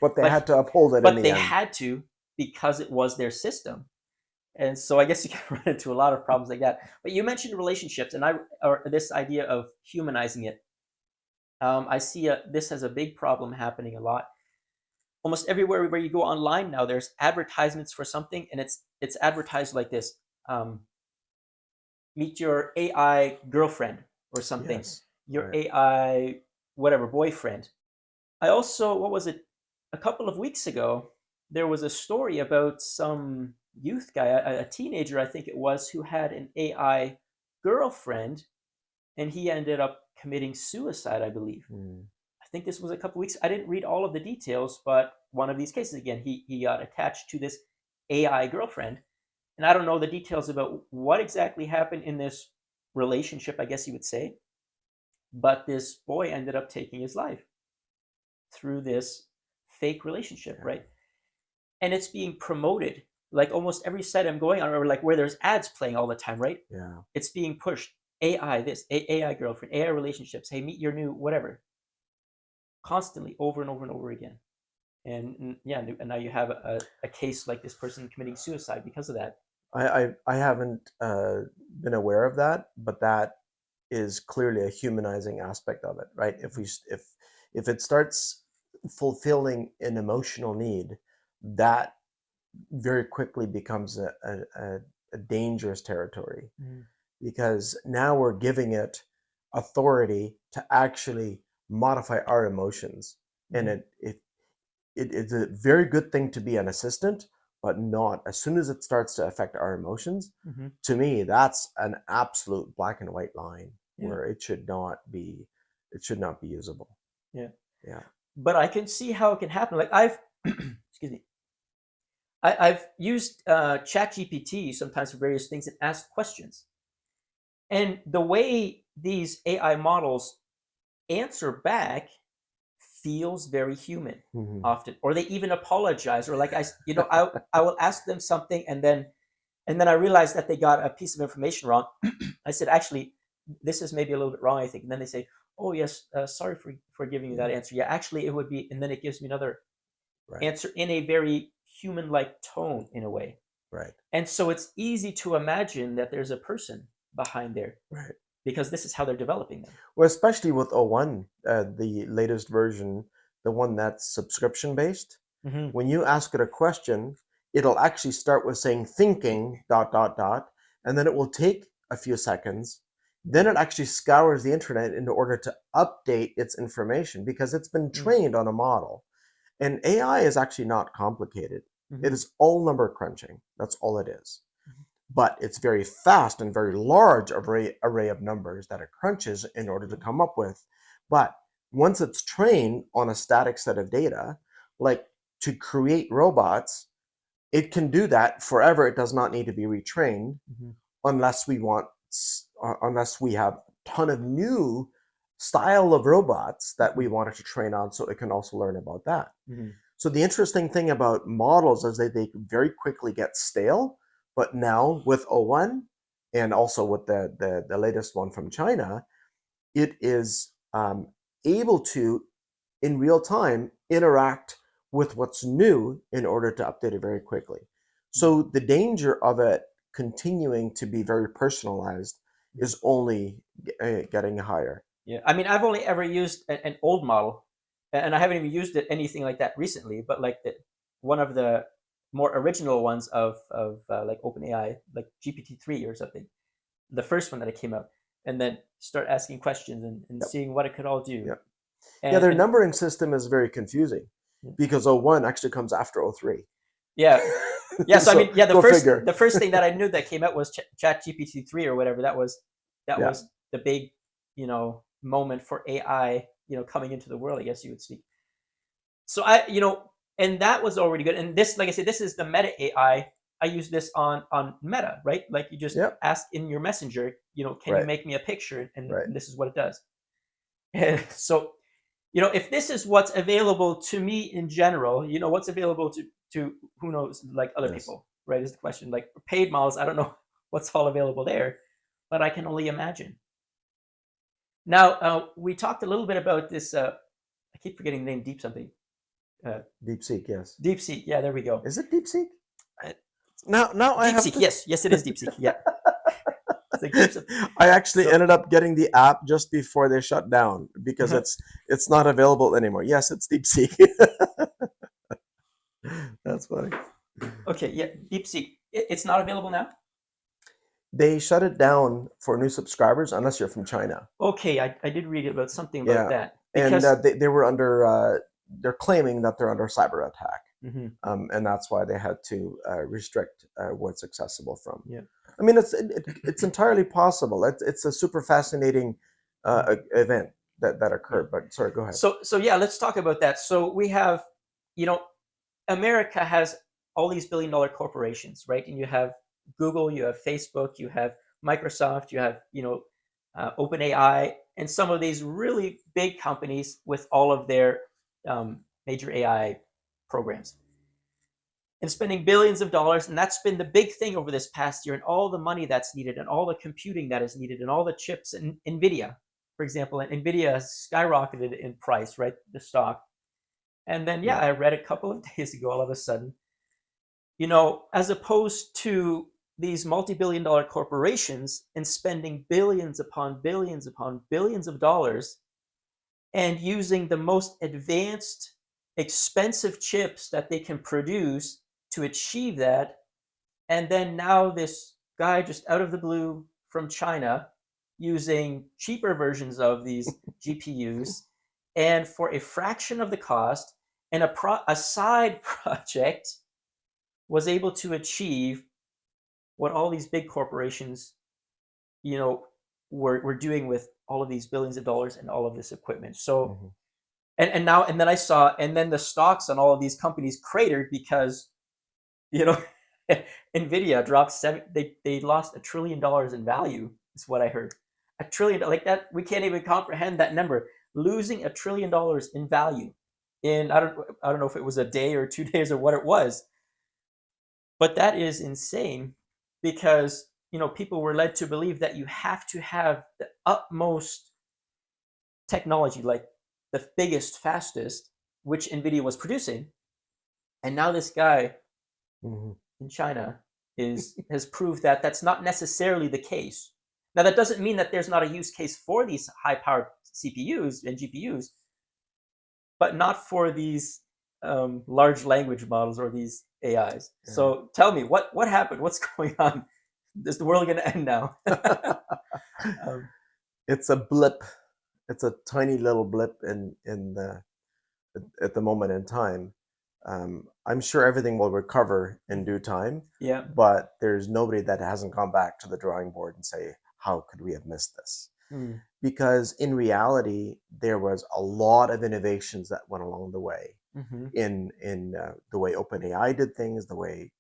But they but had to uphold it in but the they end. had to, because it was their system. And so I guess you can run into a lot of problems like that. But you mentioned relationships, and or this idea of humanizing it. I see this as a big problem happening a lot. Almost everywhere where you go online now, there's advertisements for something, and it's advertised like this: um, meet your AI girlfriend or something, Yes. your Right. AI whatever boyfriend. I also, what was it? A couple of weeks ago, there was a story about some youth guy, a teenager, I think it was, who had an AI girlfriend, and he ended up committing suicide, I believe. Mm. I think this was a couple weeks. I didn't read all of the details, but one of these cases again, he got attached to this AI girlfriend, and I don't know the details about what exactly happened in this relationship, I guess you would say, but this boy ended up taking his life through this fake relationship, Yeah. right? And it's being promoted like almost every site I'm going on, or like where there's ads playing all the time, right? Yeah. It's being pushed. AI this, AI girlfriend, AI relationships. Hey, meet your new whatever, constantly over and over and over again. And yeah, and now you have a case like this person committing suicide because of that. I haven't been aware of that, but that is clearly a humanizing aspect of it, right? Mhm. If it starts fulfilling an emotional need, that very quickly becomes a dangerous territory, Mhm. because now we're giving it authority to actually modify our emotions, and Mhm. it's a very good thing to be an assistant, but not as soon as it starts to affect our emotions. Mhm. To me, that's an absolute black and white line Yeah. where it should not be usable. Yeah. Yeah. But I can see how it can happen. Like I've, excuse me, I've used ChatGPT sometimes for various things and asked questions. And the way these AI models answer back feels very human Mhm. often, or they even apologize, or like I will ask them something, and then I realize that they got a piece of information wrong. I said, actually, this is maybe a little bit wrong, I think. And then they say, oh yes, sorry for giving you that Yeah. answer. Yeah, actually, it would be, and then it gives me another Right. answer in a very human-like tone in a way. Right. And so it's easy to imagine that there's a person behind there Right. because this is how they're developing them. Well, especially with O1, the latest version, the one that's subscription based. Mm-hmm. When you ask it a question, it'll actually start with saying thinking dot dot dot, and then it will take a few seconds. Then it actually scours the internet in order to update its information because it's been trained on a model. And AI is actually not complicated. It Mm-hmm. is all number crunching. That's all it is. But it's very fast and very large array of numbers that it crunches in order to Yeah. come up with. But once it's trained on a static set of data, like to create robots, it can do that forever. It does not need to be retrained Mm-hmm. unless we want, unless we have a ton of new style of robots that we Mhm. wanted to train on so it can also learn about that. Mhm. So the interesting thing about models is that they very quickly get stale, but now with O1 and also with the latest one from China, it is able to, in real time, interact with what's new in order to update it very quickly. Mhm. So the danger of it continuing to be very personalized Mhm. is only getting higher. Yeah, I mean, I've only ever used an old model, and I haven't even used it anything like that recently. But like one of the more original ones of like OpenAI, like GPT-3 or something, the first one that it came out, and then start asking questions and Yep. seeing what it could all do. Yep. Yeah, their And numbering system is very confusing because O1 actually comes after O3. yeah, yeah. So I mean, So yeah, go figure. the first thing that I knew that came out was Chat GPT-3 or whatever. That Yeah. was the big, moment for AI, coming into the world, I guess you would speak. So and that was already good. And this, like I said, this is the Meta AI. I use this on Meta, right? Like you just Yep. ask in your messenger, can you Right. make me a picture? And Right. this is what it does. And so, if this is what's available to me in general, what's available to who knows, like other Yes. people, right? Is the question. Like paid models, I don't know what's all available there, but I can only imagine. Now, we talked a little bit about this. I keep forgetting the name. Deep something. Uh, DeepSeek, yes. DeepSeek. Yeah, there we go. Is it DeepSeek? Uh, Now I have DeepSeek. to. Yes, yes, it is DeepSeek. Yeah, it's like deep. I actually So ended up getting the app just before they shut down because it's not available anymore. Yes, it's DeepSeek. That's funny. okay, yeah, DeepSeek. It's not available now. They shut it down for new subscribers unless you're from China. Okay, I did read about something about Yeah, that and because. they were under. They're claiming that they're under cyber attack, Mhm, and that's why they had to restrict what's accessible from. yeah. I mean, it's entirely possible. It's a super fascinating Mhm, event that yeah. occurred. But sorry, go ahead. So yeah, let's talk about that. So we have, you know, America has all these billion-dollar corporations, right? And you have Google, you have Facebook, you have Microsoft, you have, OpenAI, and some of these really big companies with all of their major AI programs and spending billions of dollars. And that's been the big thing over this past year, and all the money that's needed, and all the computing that is needed, and all the chips. And NVIDIA, for example, and NVIDIA has skyrocketed in price, right? The stock. And then, yeah, Yeah. I read a couple of days ago, all of a sudden, as opposed to these multi-billion dollar corporations and spending billions upon billions of dollars and using the most advanced, expensive chips that they can produce to achieve that. And then now this guy just out of the blue from China using cheaper versions of these GPUs and for a fraction of the cost and a side project was able to achieve what all these big corporations, you know, were doing with all of these billions of dollars and all of this equipment. So Mhm. and then I saw and then the stocks on all of these companies cratered because you know Nvidia dropped they lost $1 trillion in value is what I heard. $1 trillion, like that, we can't even comprehend that number. Losing $1 trillion in value in I don't know if it was a day or 2 days or what it was, but that is insane because people were led to believe that you have to have the utmost technology, like the biggest, fastest, which Nvidia was producing, and now this guy Mhm. in China is has proved that that's not necessarily the case. Now that doesn't mean that there's not a use case for these high-powered CPUs and GPUs, but not for these large language models or these AIs. Yeah. So tell me, what happened? What's going on? Is the world going to end now? um, It's a blip. It's a tiny little blip in the at the moment in time. I'm sure everything will recover in due time, yeah. but there's nobody that hasn't gone back to the drawing board and say, how could we have missed this? Mm, Because in reality, there was a lot of innovations that went along the way hmm. in the way OpenAI did things, the way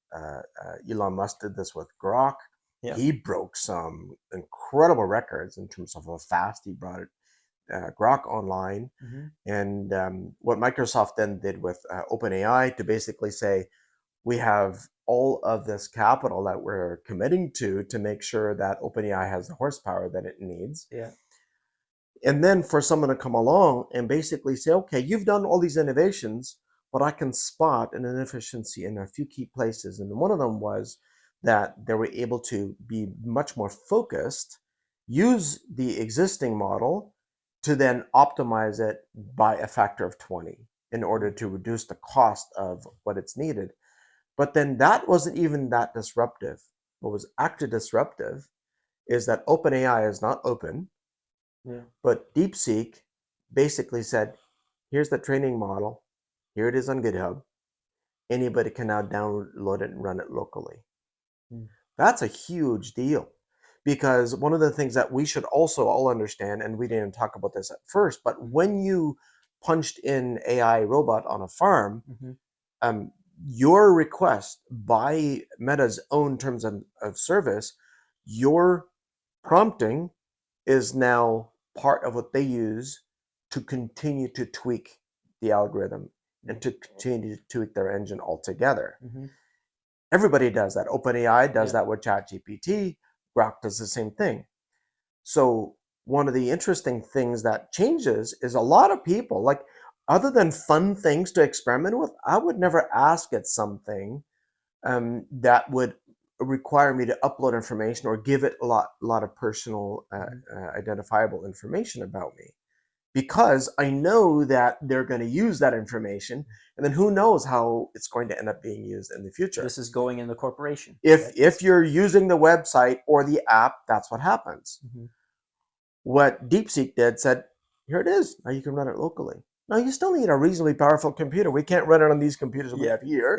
Elon Musk did this with Grok. Yeah. He broke some incredible records in terms of how fast he brought it, Grok online, and what Microsoft then did with OpenAI to basically say, we have all of this capital that we're committing to make sure that OpenAI has the horsepower that it needs. Yeah. And then for someone to come along and basically say, okay, you've done all these innovations, but I can spot an inefficiency in a few key places. And one of them was that they were able to be much more focused, use the existing model to then optimize it by a factor of 20 in order to reduce the cost of what it's needed. But then that wasn't even that disruptive. What was actually disruptive is that OpenAI is not open. Yeah. But DeepSeek basically said, here's the training model. Here it is on GitHub. Anybody can now download it and run it locally. That's a huge deal, because one of the things that we should also all understand, and we didn't talk about this at first, but when you punched in AI robot on a farm, your request by Meta's own terms of service, your prompting is now part of what they use to continue to tweak the algorithm and to continue to tweak their engine altogether. Everybody does that. OpenAI does that with ChatGPT. Grok does the same thing. So one of the interesting things that changes is a lot of people, like, other than fun things to experiment with, I would never ask it something that would require me to upload information or give it a lot of personal identifiable information about me, because I know that they're going to use that information, and then who knows how it's going to end up being used in the future. This is going in the corporation. If you're using the website or the app, that's what happens. What DeepSeek did said, here it is. Now you can run it locally. Now you still need a reasonably powerful computer. We can't run it on these computers we have here.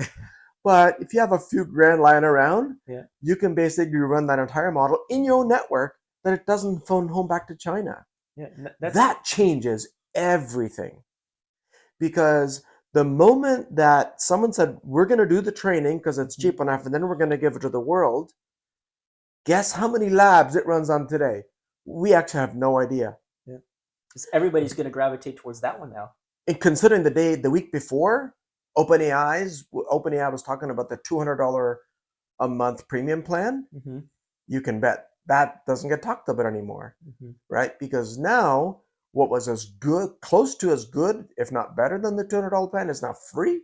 But if you have a few grand lying around, you can basically run that entire model in your own network, that it doesn't phone home back to China. That changes everything. Because the moment that someone said, we're going to do the training because it's cheap enough, and then we're going to give it to the world, guess how many labs it runs on today? We actually have no idea. Because everybody's going to gravitate towards that one now. And considering the week before, OpenAI was talking about the $200 a month premium plan. You can bet that doesn't get talked about anymore, right? Because now what was as good, close to as good, if not better than the $200 plan, is now free,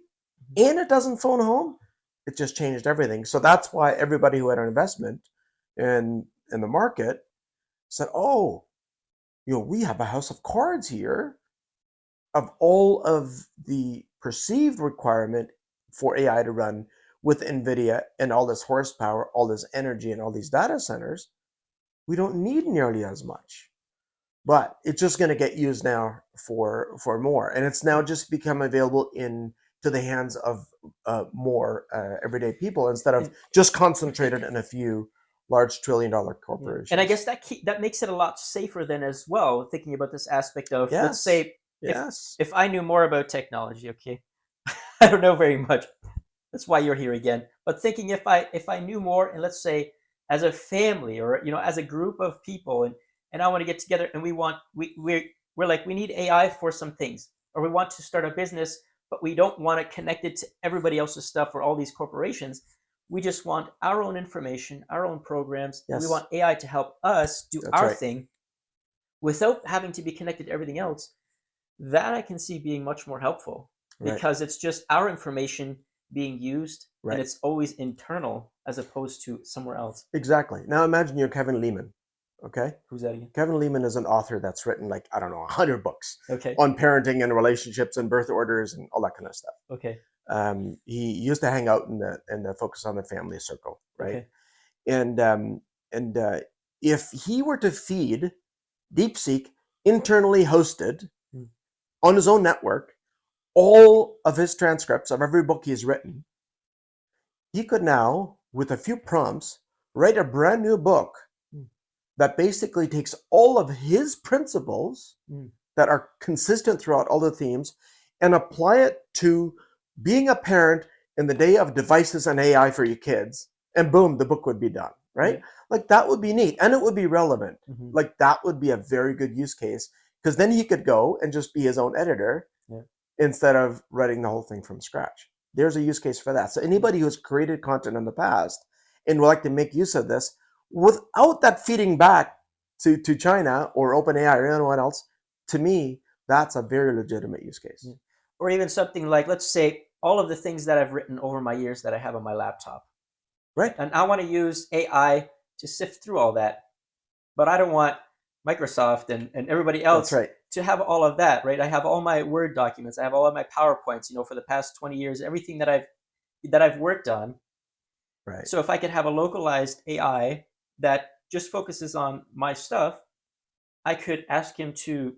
and it doesn't phone home. It just changed everything. So that's why everybody who had an investment in the market said, oh, we have a house of cards here of all of the perceived requirement for AI to run with NVIDIA and all this horsepower, all this energy, and all these data centers. We don't need nearly as much. But it's just going to get used now for more. And it's now just become available to the hands of more everyday people, instead of just concentrated in a few large trillion-dollar corporations. And I guess that makes it a lot safer then as well, thinking about this aspect of, let's say, if I knew more about technology, okay, I don't know very much. That's why you're here again. But thinking if I knew more, and let's say as a family, or as a group of people, and I want to get together, and we're like, we need AI for some things, or we want to start a business, but we don't want to connect it to everybody else's stuff or all these corporations. We just want our own information, our own programs. And we want AI to help us do our thing without having to be connected to everything else. That I can see being much more helpful, because it's just our information being used, and it's always internal as opposed to somewhere else. Exactly. Now imagine you're Kevin Leman. Okay. Who's that again? Kevin Leman is an author that's written 100 books on parenting and relationships and birth orders and all that kind of stuff. Okay. He used to hang out in the Focus on the Family circle, right? Okay. And if he were to feed DeepSeek internally hosted on his own network all of his transcripts of every book he's written, he could now, with a few prompts, write a brand new book that basically takes all of his principles that are consistent throughout all the themes and apply it to being a parent in the day of devices and AI for your kids. And boom, the book would be done, right? Like, that would be neat, and it would be relevant. Like, that would be a very good use case, because then he could go and just be his own editor Yeah. instead of writing the whole thing from scratch. There's a use case for that. So anybody who's created content in the past and would like to make use of this without that feeding back to China or OpenAI or anyone else, to me, that's a very legitimate use case. Yeah. Or even something like, let's say, all of the things that I've written over my years that I have on my laptop. Right. And I want to use AI to sift through all that. But I don't want Microsoft and everybody That's else right. to have all of that, right? I have all my Word documents. I have all of my PowerPoints, for the past 20 years, everything that I've worked on. Right. So if I could have a localized AI that just focuses on my stuff, I could ask him to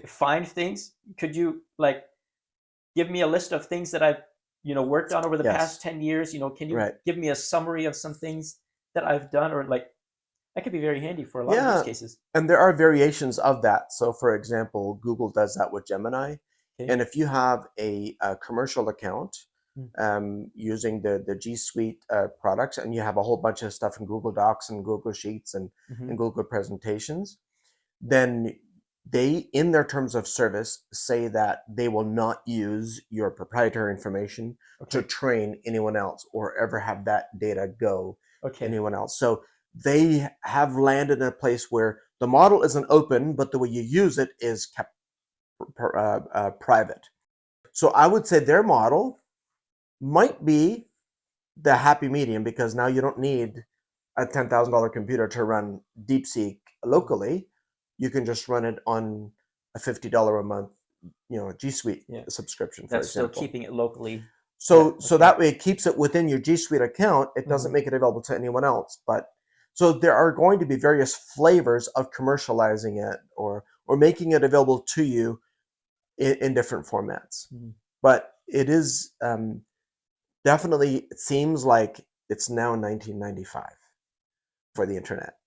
find things. Could you like give me a list of things that I've worked on over the Yes. past 10 years? Can you Right. give me a summary of some things that I've done, or like that could be very handy for a lot of use Yeah. cases. And there are variations of that. So, for example, Google does that with Gemini. Okay. And if you have a commercial account Hmm. using the G Suite products, and you have a whole bunch of stuff in Google Docs and Google Sheets and Google Presentations, then they, in their terms of service, say that they will not use your proprietary information to Okay. train anyone else or ever have that data go to Okay. anyone else. So they have landed in a place where the model isn't open, but the way you use it is kept private. So I would say their model might be the happy medium, because now you don't need a $10,000 computer to run DeepSeek locally. You can just run it on a $50 a month, G Suite Yeah. subscription, for That's still example. keeping it locally. So Okay. that way it keeps it within your G Suite account. It doesn't Mhm. make it available to anyone else. But so there are going to be various flavors of commercializing it or making it available to you in different formats. Mhm. But it is definitely, it seems like it's now 1995 for the internet.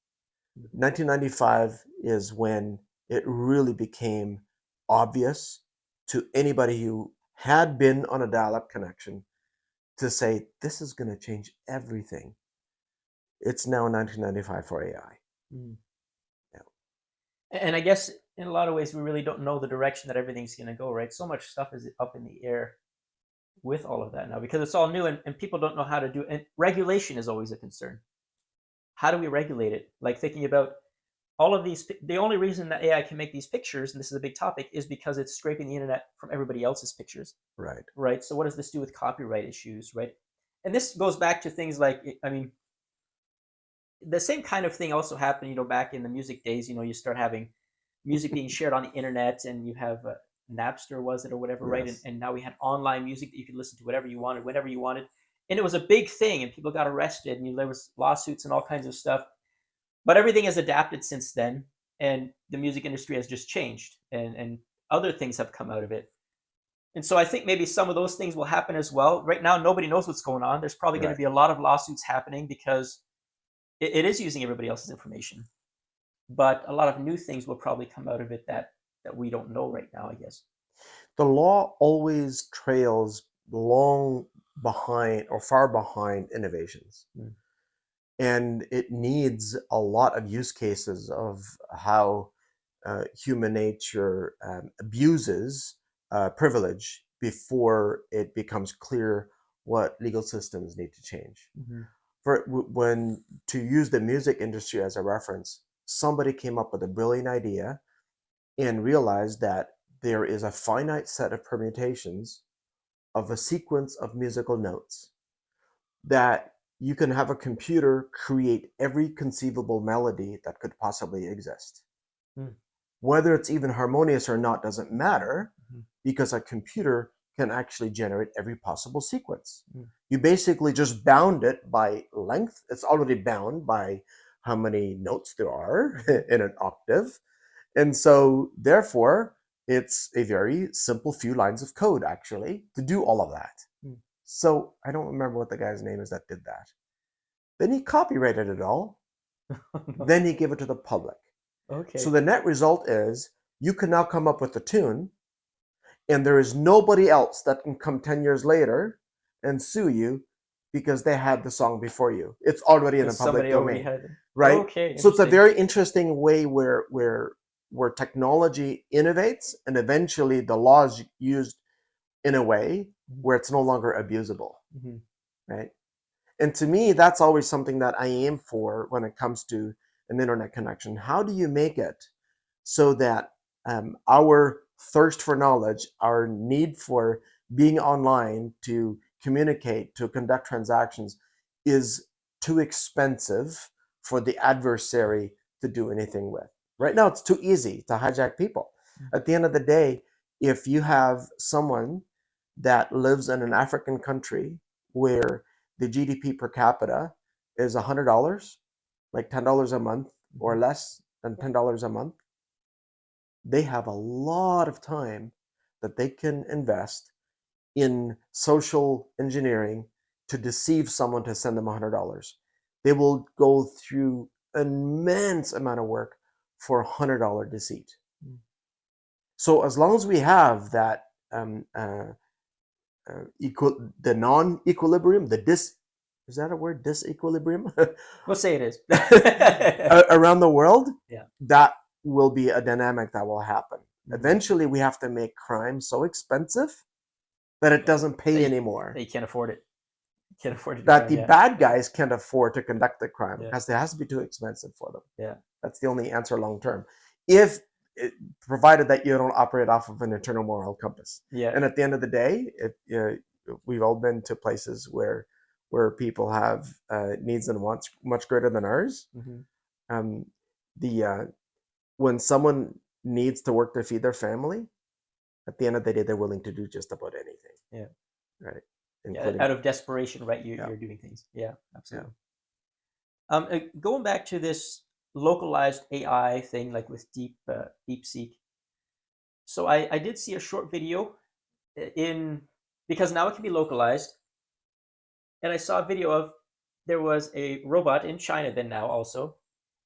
1995 is when it really became obvious to anybody who had been on a dial-up connection to say, this is going to change everything. It's now 1995 for AI. Mhm. Yeah. And I guess in a lot of ways we really don't know the direction that everything's going to go, right? So much stuff is up in the air with all of that now because it's all new and people don't know how to do it. And regulation is always a concern. How do we regulate it? Like thinking about all of these, the only reason that AI can make these pictures, and this is a big topic, is because it's scraping the internet from everybody else's pictures, Right. right? So what does this do with copyright issues, right? And this goes back to things like, I mean, the same kind of thing also happened, back in the music days. You start having music being shared on the internet, and you have Napster, was it, or whatever, right? And, Yes. and now we had online music that you could listen to whatever you wanted, whenever you wanted, and it was a big thing, and people got arrested, and there was lawsuits and all kinds of stuff. But everything has adapted since then, and the music industry has just changed, and other things have come out of it. And so I think maybe some of those things will happen as well. Right now, nobody knows what's going on. There's probably going to Right. be a lot of lawsuits happening because it is using everybody else's information. But a lot of new things will probably come out of it that we don't know right now, I guess. The law always trails long behind or far behind innovations. Mm. And it needs a lot of use cases of how human nature abuses privilege before it becomes clear what legal systems need to change. Mm-hmm. When to use the music industry as a reference, somebody came up with a brilliant idea and realized that there is a finite set of permutations of a sequence of musical notes that you can have a computer create every conceivable melody that could possibly exist. Mm-hmm. Whether it's even harmonious or not doesn't matter, Mm-hmm. because a computer can actually generate every possible sequence. Mm-hmm. You basically just bound it by length. It's already bound by how many notes there are in an octave. And so, therefore, it's a very simple few lines of code actually to do all of that. Mm-hmm. So, I don't remember what the guy's name is that did that. Then he copyrighted it all. Then he gave it to the public. So Okay. the net result is you can now come up with a tune, and there is nobody else that can come 10 years later and sue you because they had the song before you. It's already in the Because public somebody already domain, had them. right? Okay, So it's a interesting. very interesting way where where technology innovates and eventually the law is used in a way where it's no longer abusable, Mm-hmm. right? And to me, that's always something that I aim for when it comes to an internet connection. How do you make it so that our thirst for knowledge, our need for being online to communicate, to conduct transactions, is too expensive for the adversary to do anything with? Right now, it's too easy to hijack people. At the end of the day, if you have someone that lives in an African country where the GDP per capita is $100, like $10 a month or less than $10 a month, they have a lot of time that they can invest in social engineering to deceive someone to send them $100. They will go through an immense amount of work for $100 deceit. So as long as we have that the non-equilibrium, is that a word? Disequilibrium We'll say it is. around the world, Yeah. that will be a dynamic that will happen. Mhm. Eventually, we have to make crime so expensive that it doesn't pay anymore. They can't afford it. Can't afford to do That crime, the yeah. bad guys can't afford to conduct the crime Yeah. because it has to be too expensive for them. Yeah. That's the only answer long term. If provided that you don't operate off of an internal moral compass. Yeah. And at the end of the day, we've all been to places where people have needs and wants much greater than ours. Mm-hmm. The when someone needs to work to feed their family, at the end of the day, they're willing to do just about anything. Yeah. Right. Yeah. Out of desperation, right? You're doing things. Yeah, absolutely. Going back to this localized AI thing, like with DeepSeek. So I did see a short video in because now it can be localized, and I saw a video of there was a robot in China then now also,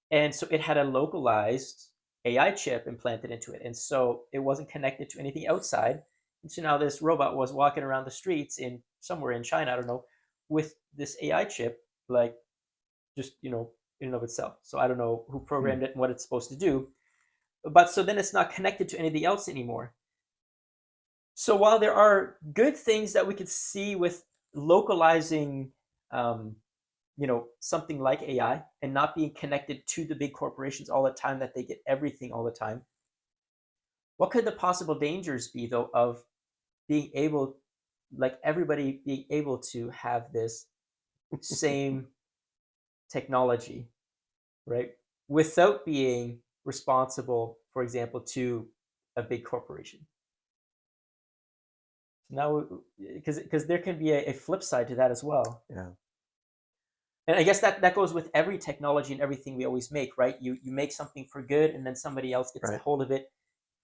and so it had a localized AI chip implanted into it, and so it wasn't connected to anything outside. And so now this robot was walking around the streets in somewhere in China, I don't know, with this AI chip, like just in and of itself. So I don't know who programmed it and what it's supposed to do, but so then it's not connected to anything else anymore. So while there are good things that we could see with localizing, um, something like AI and not being connected to the big corporations all the time, that they get everything all the time. What could the possible dangers be, though, of being able, like everybody being able to have this same technology, right? Without being responsible, for example, to a big corporation. Now, because there can be a flip side to that as well. Yeah. And I guess that goes with every technology and everything we always make, right? You make something for good, and then somebody else gets a Right. hold of it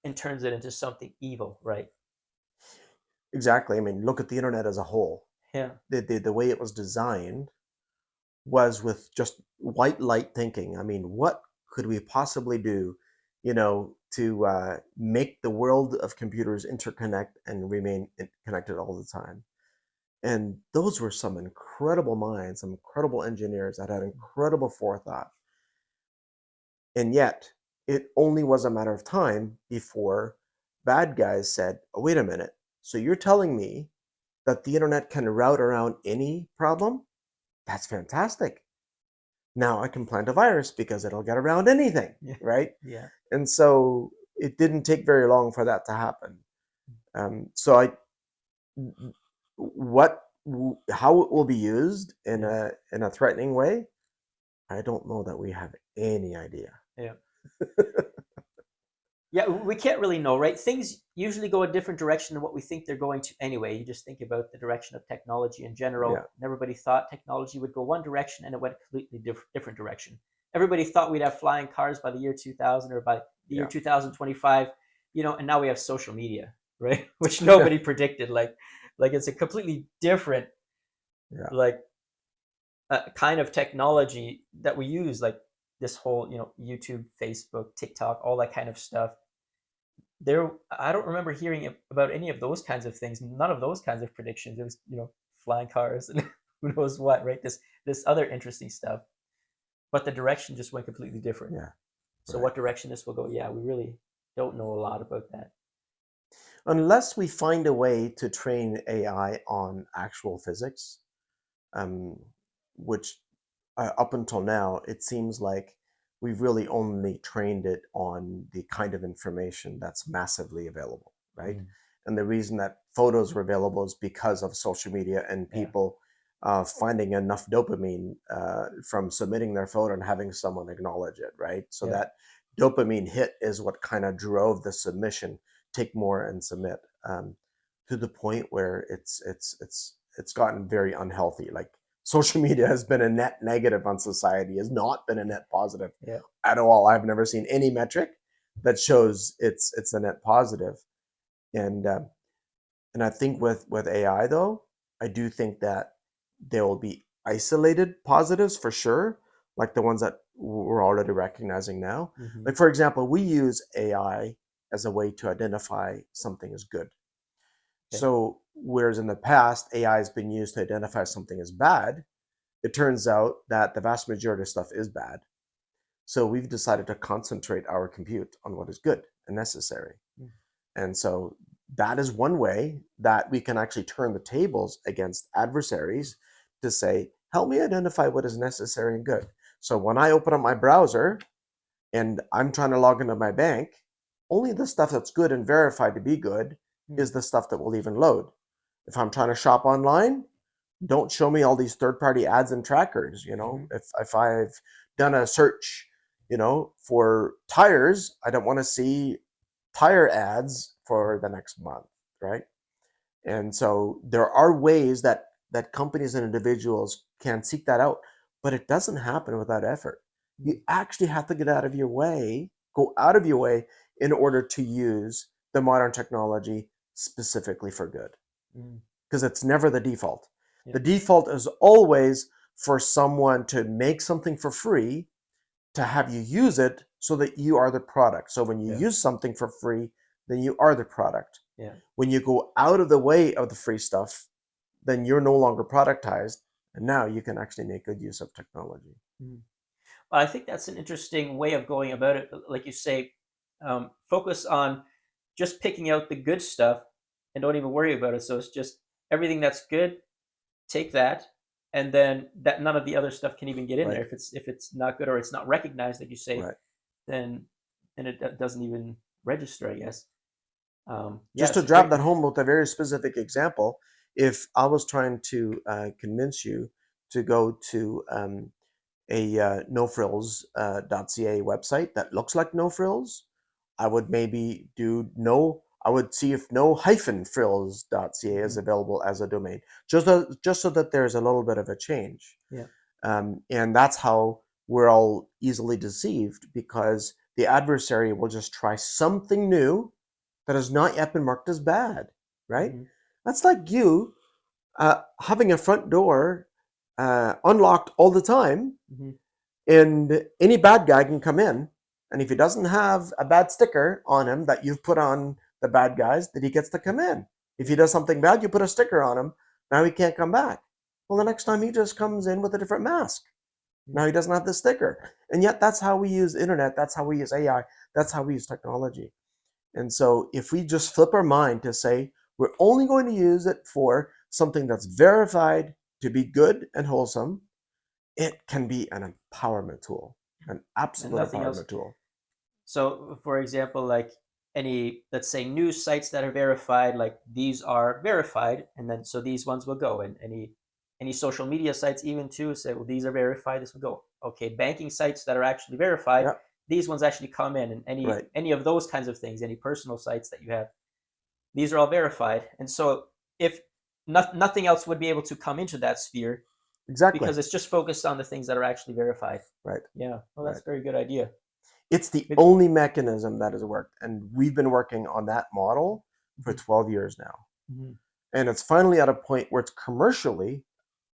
and turns it into something evil, right? Exactly. I mean, look at the internet as a whole. Yeah. The way it was designed was with just white light thinking. I mean, what could we possibly do, to make the world of computers interconnect and remain connected all the time? And those were some incredible minds, some incredible engineers that had incredible forethought. And yet, it only was a matter of time before bad guys said, oh, wait a minute. So you're telling me that the internet can route around any problem? That's fantastic. Now I can plant a virus because it'll get around anything, Yeah. right? Yeah. And so it didn't take very long for that to happen. So how it will be used in a threatening way, I don't know that we have any idea. Yeah. Yeah, we can't really know, right? Things usually go a different direction than what we think they're going to anyway. You just think about the direction of technology in general. Yeah. And everybody thought technology would go one direction, and it went a completely different direction. Everybody thought we'd have flying cars by the year 2000 or by the year 2025, and now we have social media, right? Which nobody predicted. Like it's a completely different, Yeah. like kind of technology that we use, like this whole, YouTube, Facebook, TikTok, all that kind of stuff. I don't remember hearing about any of those kinds of things. None of those kinds of predictions. It was, flying cars and who knows what, right? This other interesting stuff, but the direction just went completely different. Yeah. So Right. what direction this will go, yeah, we really don't know a lot about that. Unless we find a way to train AI on actual physics, um, which up until now, it seems like we've really only trained it on the kind of information that's massively available, right? Mm, And the reason that photos were available is because of social media and yeah, people finding enough dopamine from submitting their photo and having someone acknowledge it, right? So yeah, that dopamine hit is what kind of drove the submission, take more and submit, to the point where it's gotten very unhealthy. Like social media has been a net negative on society, has not been a net positive yeah. at all. I've never seen any metric that shows it's a net positive. And and I think with AI though, I do think that there will be isolated positives for sure, like the ones that we're already recognizing now. Hmm. Like for example, we use AI as a way to identify something as good. Okay. So whereas in the past AI has been used to identify something as bad, it turns out that the vast majority of stuff is bad. So we've decided to concentrate our compute on what is good and necessary. Mm, And so that is one way that we can actually turn the tables against adversaries to say, help me identify what is necessary and good. So when I open up my browser and I'm trying to log into my bank, only the stuff that's good and verified to be good mm, is the stuff that will even load. If I'm trying to shop online, don't show me all these third-party ads and trackers. mhm, If I've done a search, for tires, I don't want to see tire ads for the next month, right? And so there are ways that companies and individuals can seek that out, but it doesn't happen without effort. mm, You actually have to get out of your way, go out of your way in order to use the modern technology specifically for good, mm, because it's never the default. yeah, The default is always for someone to make something for free to have you use it so that you are the product. So when you yeah, use something for free, then you are the product. yeah. When you go out of the way of the free stuff, then you're no longer productized. And now you can actually make good use of technology. Mm. I think that's an interesting way of going about it. Like you say, focus on just picking out the good stuff and don't even worry about it. So it's just everything that's good, take that, and then that none of the other stuff can even get in there. Right, If it's not good or it's not recognized, like you say, right. then it doesn't even register, I guess. Yeah, Just to it's a drive great. that home with a very specific example, if I was trying to convince you to go to a nofrills.ca website that looks like no frills, I would maybe do no. I would see if no-frills.ca is Mhm. available as a domain, just so that there's a little bit of a change. Yeah. And that's how we're all easily deceived, because the adversary will just try something new that has not yet been marked as bad, right? Hmm. That's like you having a front door unlocked all the time, Hmm. and any bad guy can come in. And if he doesn't have a bad sticker on him that you've put on the bad guys, that he gets to come in. If he does something bad, you put a sticker on him. Now he can't come back. Well, the next time he just comes in with a different mask. Now he doesn't have the sticker. And yet that's how we use the internet. That's how we use AI. That's how we use technology. And so if we just flip our mind to say, we're only going to use it for something that's verified to be good and wholesome, it can be an empowerment tool, an And absolute nothing else. empowerment tool. So, for example, like any, let's say, news sites that are verified, like these are verified, and then so these ones will go, and any social media sites even too say, well, these are verified, this will go. Okay, banking sites that are actually verified, Yeah, these ones actually come in, and any right. any of those kinds of things, any personal sites that you have, these are all verified, and so if nothing else would be able to come into that sphere Exactly. because it's just focused on the things that are actually verified. Right. Yeah, well, that's Right. a very good idea. It's the It, only mechanism that has worked. And we've been working on that model for mhm, 12 years now. mhm, And it's finally at a point where it's commercially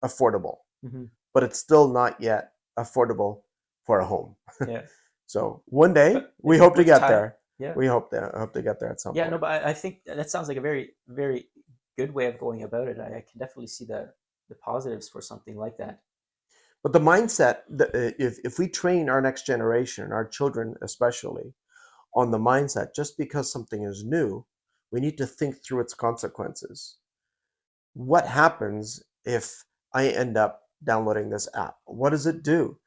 affordable, mhm. but it's still not yet affordable for a home. Yeah. So one day But we hope to with get time, there. yeah, We hope to get there at some yeah, no, point. but I think that sounds like a very, very good way of going about it. I can definitely see the positives for something like that. But the mindset, if we train our next generation, our children especially, on the mindset, just because something is new, we need to think through its consequences. What happens if I end up downloading this app? What does it do?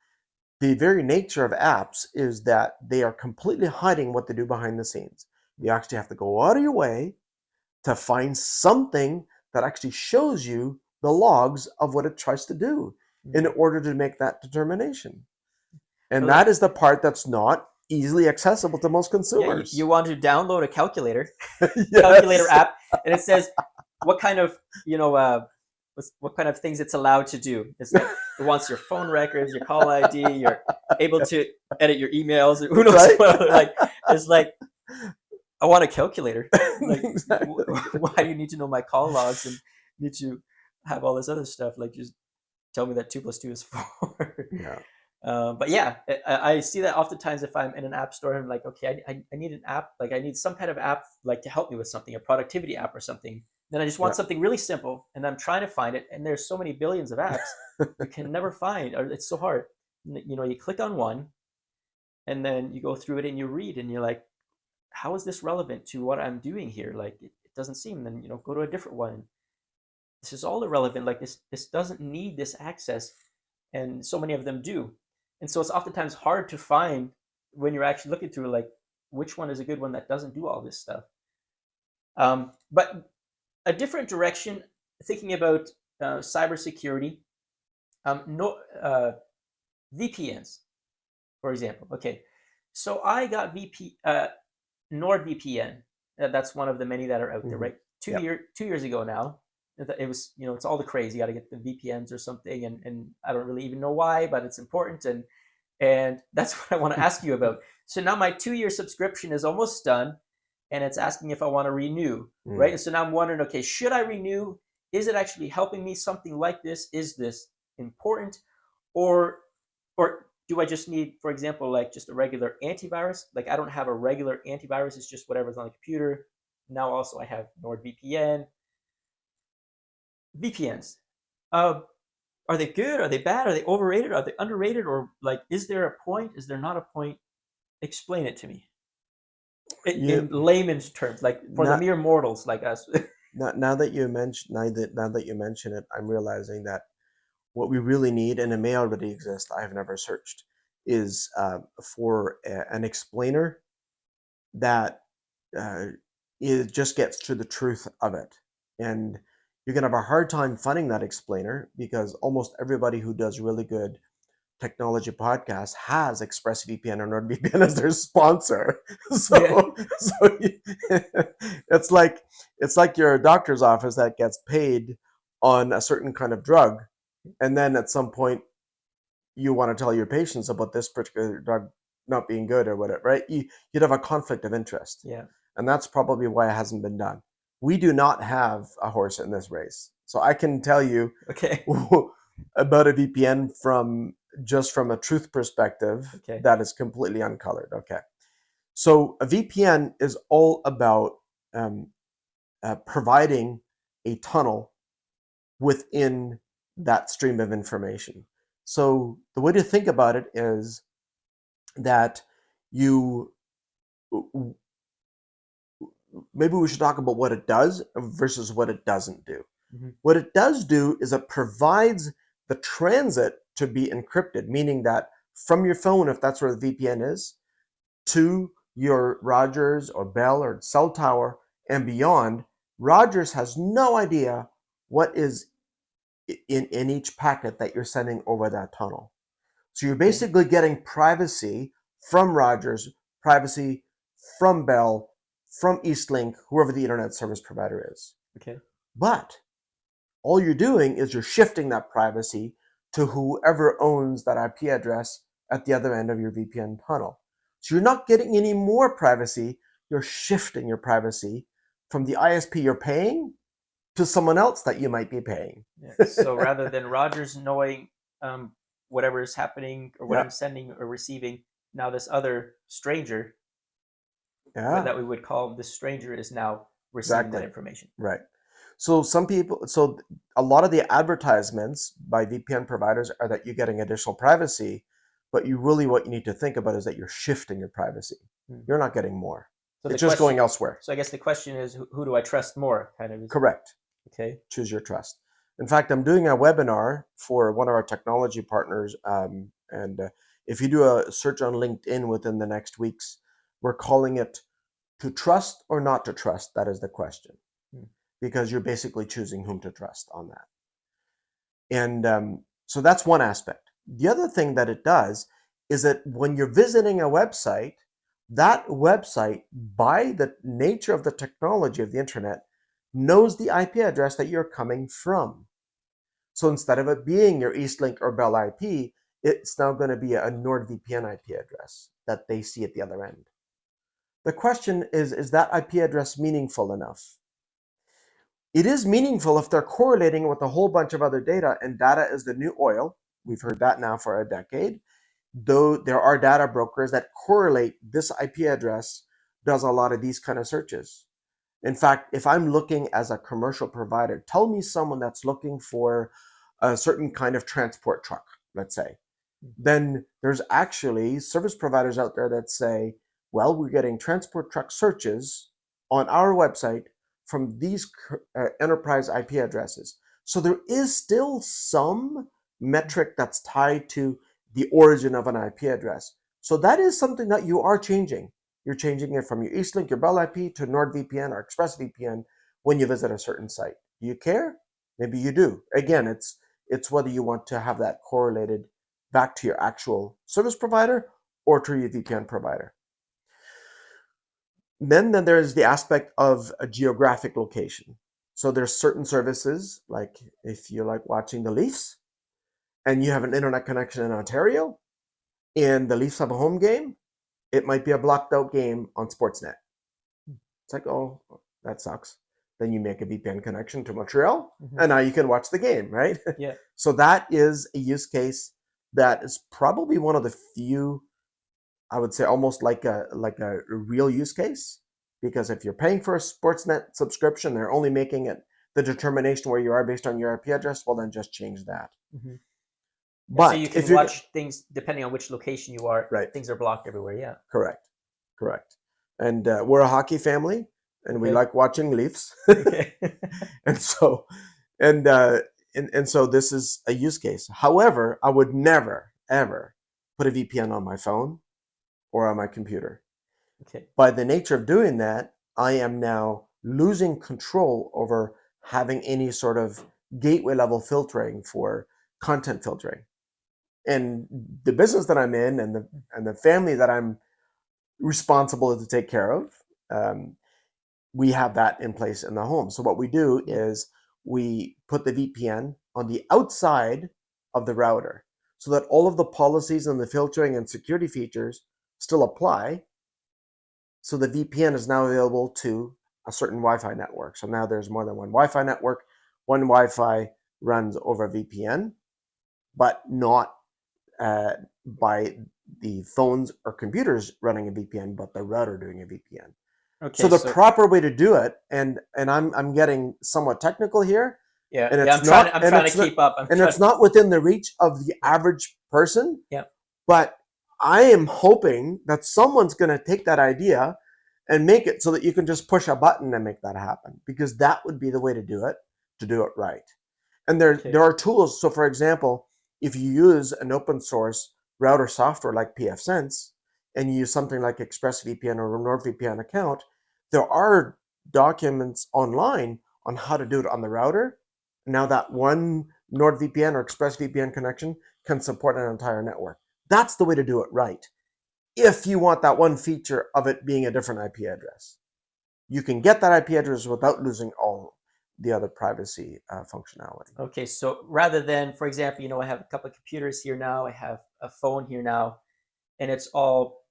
The very nature of apps is that they are completely hiding what they do behind the scenes. You actually have to go out of your way to find something that actually shows you the logs of what it tries to do in Mhm. order to make that determination. And But that like, is the part that's not easily accessible to most yeah, you consumers. want to download a calculator Yes. app, and it says what kind of, what kind of things it's allowed to do. It's like it wants your phone records, your call ID, you're able to edit your emails. Who knows Right? what? Like it's like I want a calculator. Like Exactly. why do you need to know my call logs and need to have all this other stuff? Like just tell me that 2 plus 2 is 4. Yeah. But yeah, I see that oftentimes if I'm in an app store and I'm like, okay, I need an app, like I need some kind of app like to help me with something, a productivity app or something. Then I just want Yeah. something really simple, and I'm trying to find it, and there's so many billions of apps you can never find, or it's so hard. You click on one, and then you go through it and you read, and you're like, how is this relevant to what I'm doing here? Like it doesn't seem. Then go to a different one. This is all irrelevant. Like this doesn't need this access, and so many of them do. And so it's oftentimes hard to find when you're actually looking through like which one is a good one that doesn't do all this stuff. But a different direction, thinking about cybersecurity, no VPNs, for example. Okay, so I got NordVPN. That's one of the many that are out there, Hmm. right? Two Yep. year 2 years ago now, it was it's all the craze. You got to get the VPNs or something, and I don't really even know why, but it's important, and that's what I want to ask you about. So now my 2 year subscription is almost done, and it's asking if I want to renew, right? Mm. And so now I'm wondering, okay, should I renew? Is it actually helping me? Something like this, is this important, or or do I just need, for example, like just a regular antivirus? Like I don't have a regular antivirus; it's just whatever's on the computer. Now also I have NordVPN. VPNs. Uh, are they good? Are they bad? Are they overrated? Are they underrated? Or like, is there a point? Is there not a point? Explain it to me in You layman's terms, like for the not mere mortals like us. now that you mention now that you mention it, I'm realizing that what we really need, and it may already exist, I have never searched, is for an explainer that uh, it just gets to the truth of it. And you're going to have a hard time finding that explainer because almost everybody who does really good technology podcasts has ExpressVPN or NordVPN as their sponsor. Yeah. So it's like your doctor's office that gets paid on a certain kind of drug, and then at some point you want to tell your patients about this particular drug not being good or whatever, right? You'd have a conflict of interest. Yeah. And that's probably why it hasn't been done. We do not have a horse in this race. So I can tell you Okay. about a VPN from a truth perspective Okay. that is completely uncolored. Okay. So a VPN is all about um, providing a tunnel within that stream of information. So the way to think about it is that you maybe we should talk about what it does versus what it doesn't do. Hmm. What it does do is it provides the transit to be encrypted, meaning that from your phone, if that's where the VPN is, to your Rogers or Bell or cell tower and beyond, Rogers has no idea what is in each packet that you're sending over that tunnel. So you're Okay. basically getting privacy from Rogers, privacy from Bell, from Eastlink, whoever the internet service provider is. Okay. But all you're doing is you're shifting that privacy to whoever owns that IP address at the other end of your VPN tunnel. So you're not getting any more privacy, you're shifting your privacy from the ISP you're paying to someone else that you might be paying. Yeah. So rather than Rogers knowing whatever is happening or what Yeah, I'm sending or receiving, now this other stranger yeah, that we would call this stranger is now receiving that exactly. information. Right. So some people, so a lot of the advertisements by VPN providers are that you're getting additional privacy, but you really what you need to think about is that you're shifting your privacy. Hmm. You're not getting more. So the It's just going question, elsewhere. so I guess the question is, who do I trust more? Kind of is Correct. okay. Choose your trust. In fact, I'm doing a webinar for one of our technology partners, and if you do a search on LinkedIn within the next weeks, we're calling it "To Trust or Not to Trust." That is the question, Hmm. because you're basically choosing whom to trust on that. And so that's one aspect. The other thing that it does is that when you're visiting a website, that website, by the nature of the technology of the internet, knows the IP address that you're coming from. So instead of it being your Eastlink or Bell IP, it's now going to be a NordVPN IP address that they see at the other end. The question is that IP address meaningful enough? It is meaningful if they're correlating with a whole bunch of other data, and data is the new oil. We've heard that now for a decade. Though there are data brokers that correlate this IP address does a lot of these kind of searches. In fact, if I'm looking as a commercial provider, tell me someone that's looking for a certain kind of transport truck, let's say. Then there's actually service providers out there that say, well, we're getting transport truck searches on our website from these enterprise IP addresses. So there is still some metric that's tied to the origin of an IP address. So that is something that you are changing. You're changing it from your Eastlink, your Bell IP to NordVPN or ExpressVPN when you visit a certain site. Do you care? Maybe you do. Again, it's whether you want to have that correlated back to your actual service provider or to your VPN provider. Then there's the aspect of a geographic location. So there's certain services, like if you like watching the Leafs and you have an internet connection in Ontario and the Leafs have a home game, it might be a blocked out game on Sportsnet. It's like, oh, that sucks. Then you make a VPN connection to Montreal, Mm-hmm. and now you can watch the game, right? Yeah. So that is a use case that is probably one of the few, I would say, almost like a real use case. Because if you're paying for a Sportsnet subscription, they're only making it the determination where you are based on your IP address. Well, then just change that. Mm-hmm. Yeah, so you But can if you're watch things depending on which location you are. right, Things are blocked everywhere. Yeah. correct, correct. And we're a hockey family, and we Okay. like watching Leafs. Okay. And so and and so this is a use case. However, I would never ever put a VPN on my phone or on my computer. Okay. By the nature of doing that, I am now losing control over having any sort of gateway level filtering for content filtering. And the business that I'm in and the family that I'm responsible to take care of, um, we have that in place in the home. So what we do Yeah. is we put the VPN on the outside of the router so that all of the policies and the filtering and security features still apply. So the VPN is now available to a certain Wi-Fi network. So now there's more than one Wi-Fi network. One Wi-Fi runs over VPN, but not by the phones or computers running a VPN, but the router doing a VPN. So Okay. the So proper way to do it, and I'm getting somewhat technical here, yeah, and yeah. it's not I'm trying to keep up. I'm and trying. it's not within the reach of the Yeah. average person, Yeah. but I am hoping that someone's going to take that idea and make it so that you can just push a button and make that happen, because that would be the way to do it right. And Okay. there are tools. So for example, if you use an open source router software like pfSense and you use something like ExpressVPN or NordVPN account, there are documents online on how to do it on the router. Now that one NordVPN or ExpressVPN connection can support an entire network. That's the way to do it right. If you want that one feature of it being a different IP address, you can get that IP address without losing all the other privacy functionality. Okay. So rather than, for example, I have a couple of computers here now. I have a phone here now, and it's all,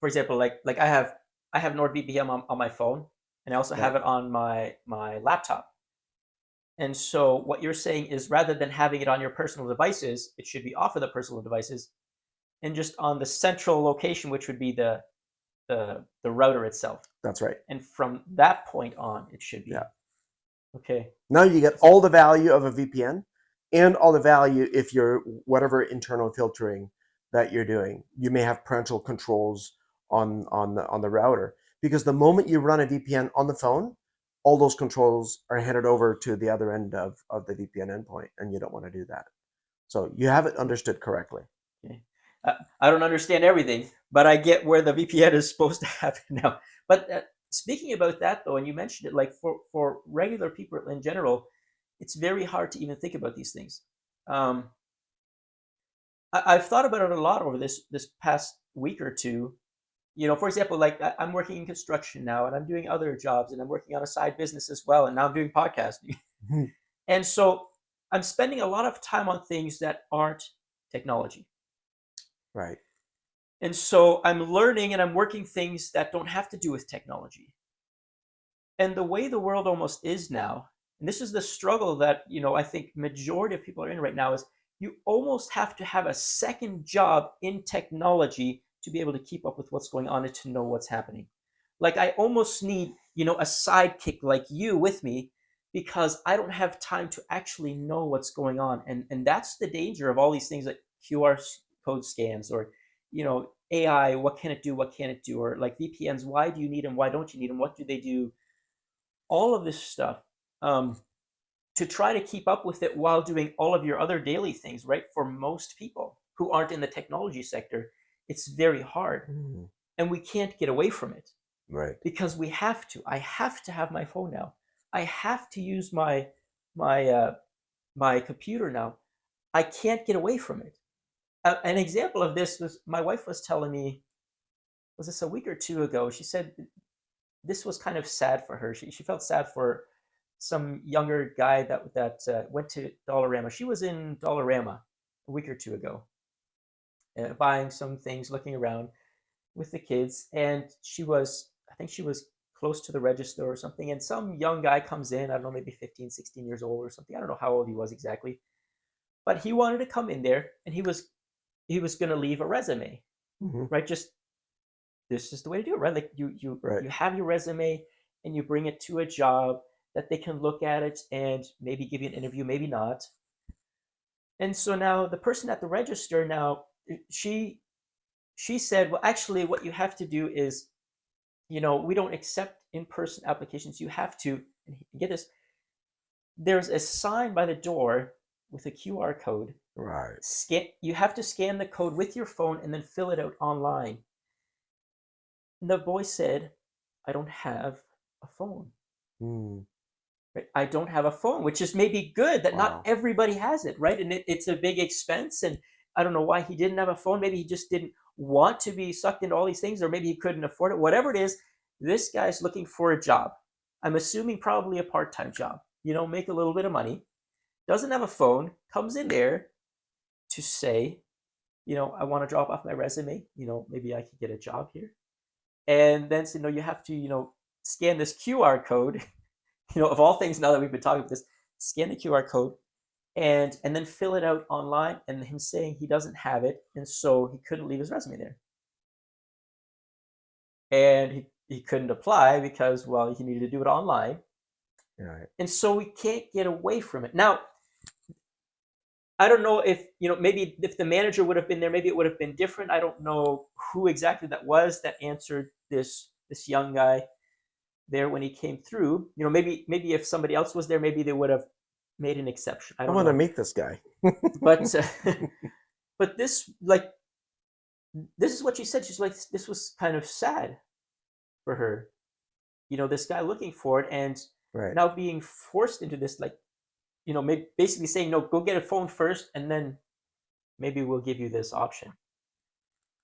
for example, like I have NordVPN on my phone, and I also Yeah, have it on my laptop. And so what you're saying is rather than having it on your personal devices, it should be off of the personal devices and just on the central location, which would be the router itself. that's right. And from that point on, it should Yeah. be. Okay. Now you get all the value of a VPN and all the value if you're whatever internal filtering that you're doing. You may have parental controls on the router because the moment you run a VPN on the phone, all those controls are handed over to the other end of the VPN endpoint, and you don't want to do that. So you have it understood correctly. Okay. I don't understand everything, but I get where the VPN is supposed to happen now. But speaking about that though, and you mentioned it, like for regular people in general, it's very hard to even think about these things. Um, I've thought about it a lot over this past week or two. You know, for example, like I'm working in construction now, and I'm doing other jobs, and I'm working on a side business as well, and now I'm doing podcasting. And so I'm spending a lot of time on things that aren't technology. Right. And so I'm learning and I'm working things that don't have to do with technology. And the way the world almost is now, and this is the struggle that, I think majority of people are in right now, is you almost have to have a second job in technology to be able to keep up with what's going on and to know what's happening. Like I almost need, a sidekick like you with me because I don't have time to actually know what's going on. And that's the danger of all these things like QR code scans or, AI, what can it do? What can it do? Or like VPNs, why do you need them? Why don't you need them? What do they do? All of this stuff to try to keep up with it while doing all of your other daily things, right? For most people who aren't in the technology sector, it's very hard. Mm, And we can't get away from it right. because we have to. I have to have my phone now. I have to use my computer now. I can't get away from it. An example of this was my wife was telling me, was this a week or two ago? She said this was kind of sad for her. She felt sad for some younger guy that went to Dollarama. She was in Dollarama a week or two ago, buying some things, looking around with the kids, and I think she was close to the register or something, and some young guy comes in, I don't know, maybe 15, 16 years old or something. I don't know how old he was exactly, but he wanted to come in there, and he was going to leave a resume, Hmm. right? Just this is the way to do it, right? Like you Right. you have your resume and you bring it to a job that they can look at it and maybe give you an interview, maybe not. And so now the person at the register now she she said, well, actually, what you have to do is, we don't accept in-person applications. You have to and get this. There's a sign by the door with a QR code. Right. You have to scan the code with your phone and then fill it out online. And the boy said, I don't have a phone. Mm, Right? I don't have a phone, which is maybe good that not wow. everybody has it, right? And it's a big expense. And I don't know why he didn't have a phone. Maybe he just didn't want to be sucked into all these things, or maybe he couldn't afford it. Whatever it is, this guy's looking for a job. I'm assuming probably a part time job, make a little bit of money, doesn't have a phone, comes in there to say, I want to drop off my resume. Maybe I could get a job here. And then say, no, you have to, scan this QR code of all things now that we've been talking about this, scan the QR code and then fill it out online and him saying he doesn't have it and so he couldn't leave his resume there. And he couldn't apply because well he needed to do it online. Right. And so we can't get away from it. Now, I don't know if maybe if the manager would have been there, maybe it would have been different. I don't know who exactly that was that answered this young guy there when he came through. Maybe if somebody else was there, maybe they would have made an exception. I I don't want to know. meet this guy. But but this is what she said. She's like, this was kind of sad for her. This guy looking for it and Right. now being forced into this, like, basically saying, no, go get a phone first, and then maybe we'll give you this option.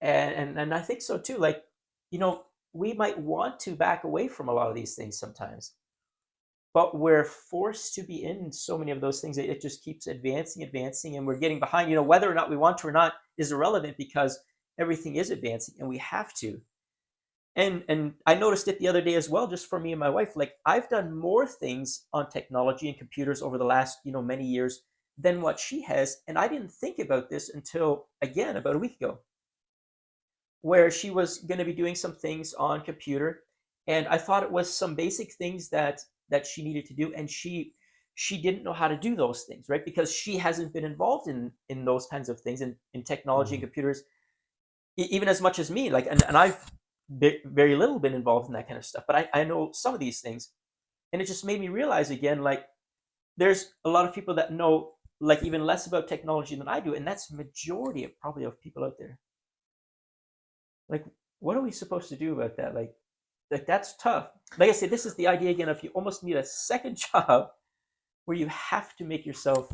And I think so too. Like, you know, we might want to back away from a lot of these things sometimes, but we're forced to be in so many of those things that it just keeps advancing, advancing, and we're getting behind. Whether or not we want to or not is irrelevant because everything is advancing, and we have to. And I noticed it the other day as well, just for me and my wife. Like I've done more things on technology and computers over the last many years than what she has, and I didn't think about this until again about a week ago, where she was going to be doing some things on computer, and I thought it was some basic things that that she needed to do, and she didn't know how to do those things, right? Because she hasn't been involved in those kinds of things, in technology and Mhm. computers, even as much as me. Like, and I've very little been involved in that kind of stuff, but I know some of these things, and it just made me realize again, like, there's a lot of people that know, like, even less about technology than I do, and that's majority of probably of people out there. Like, what are we supposed to do about that? Like that's tough. Like I said, this is the idea again of you almost need a second job where you have to make yourself,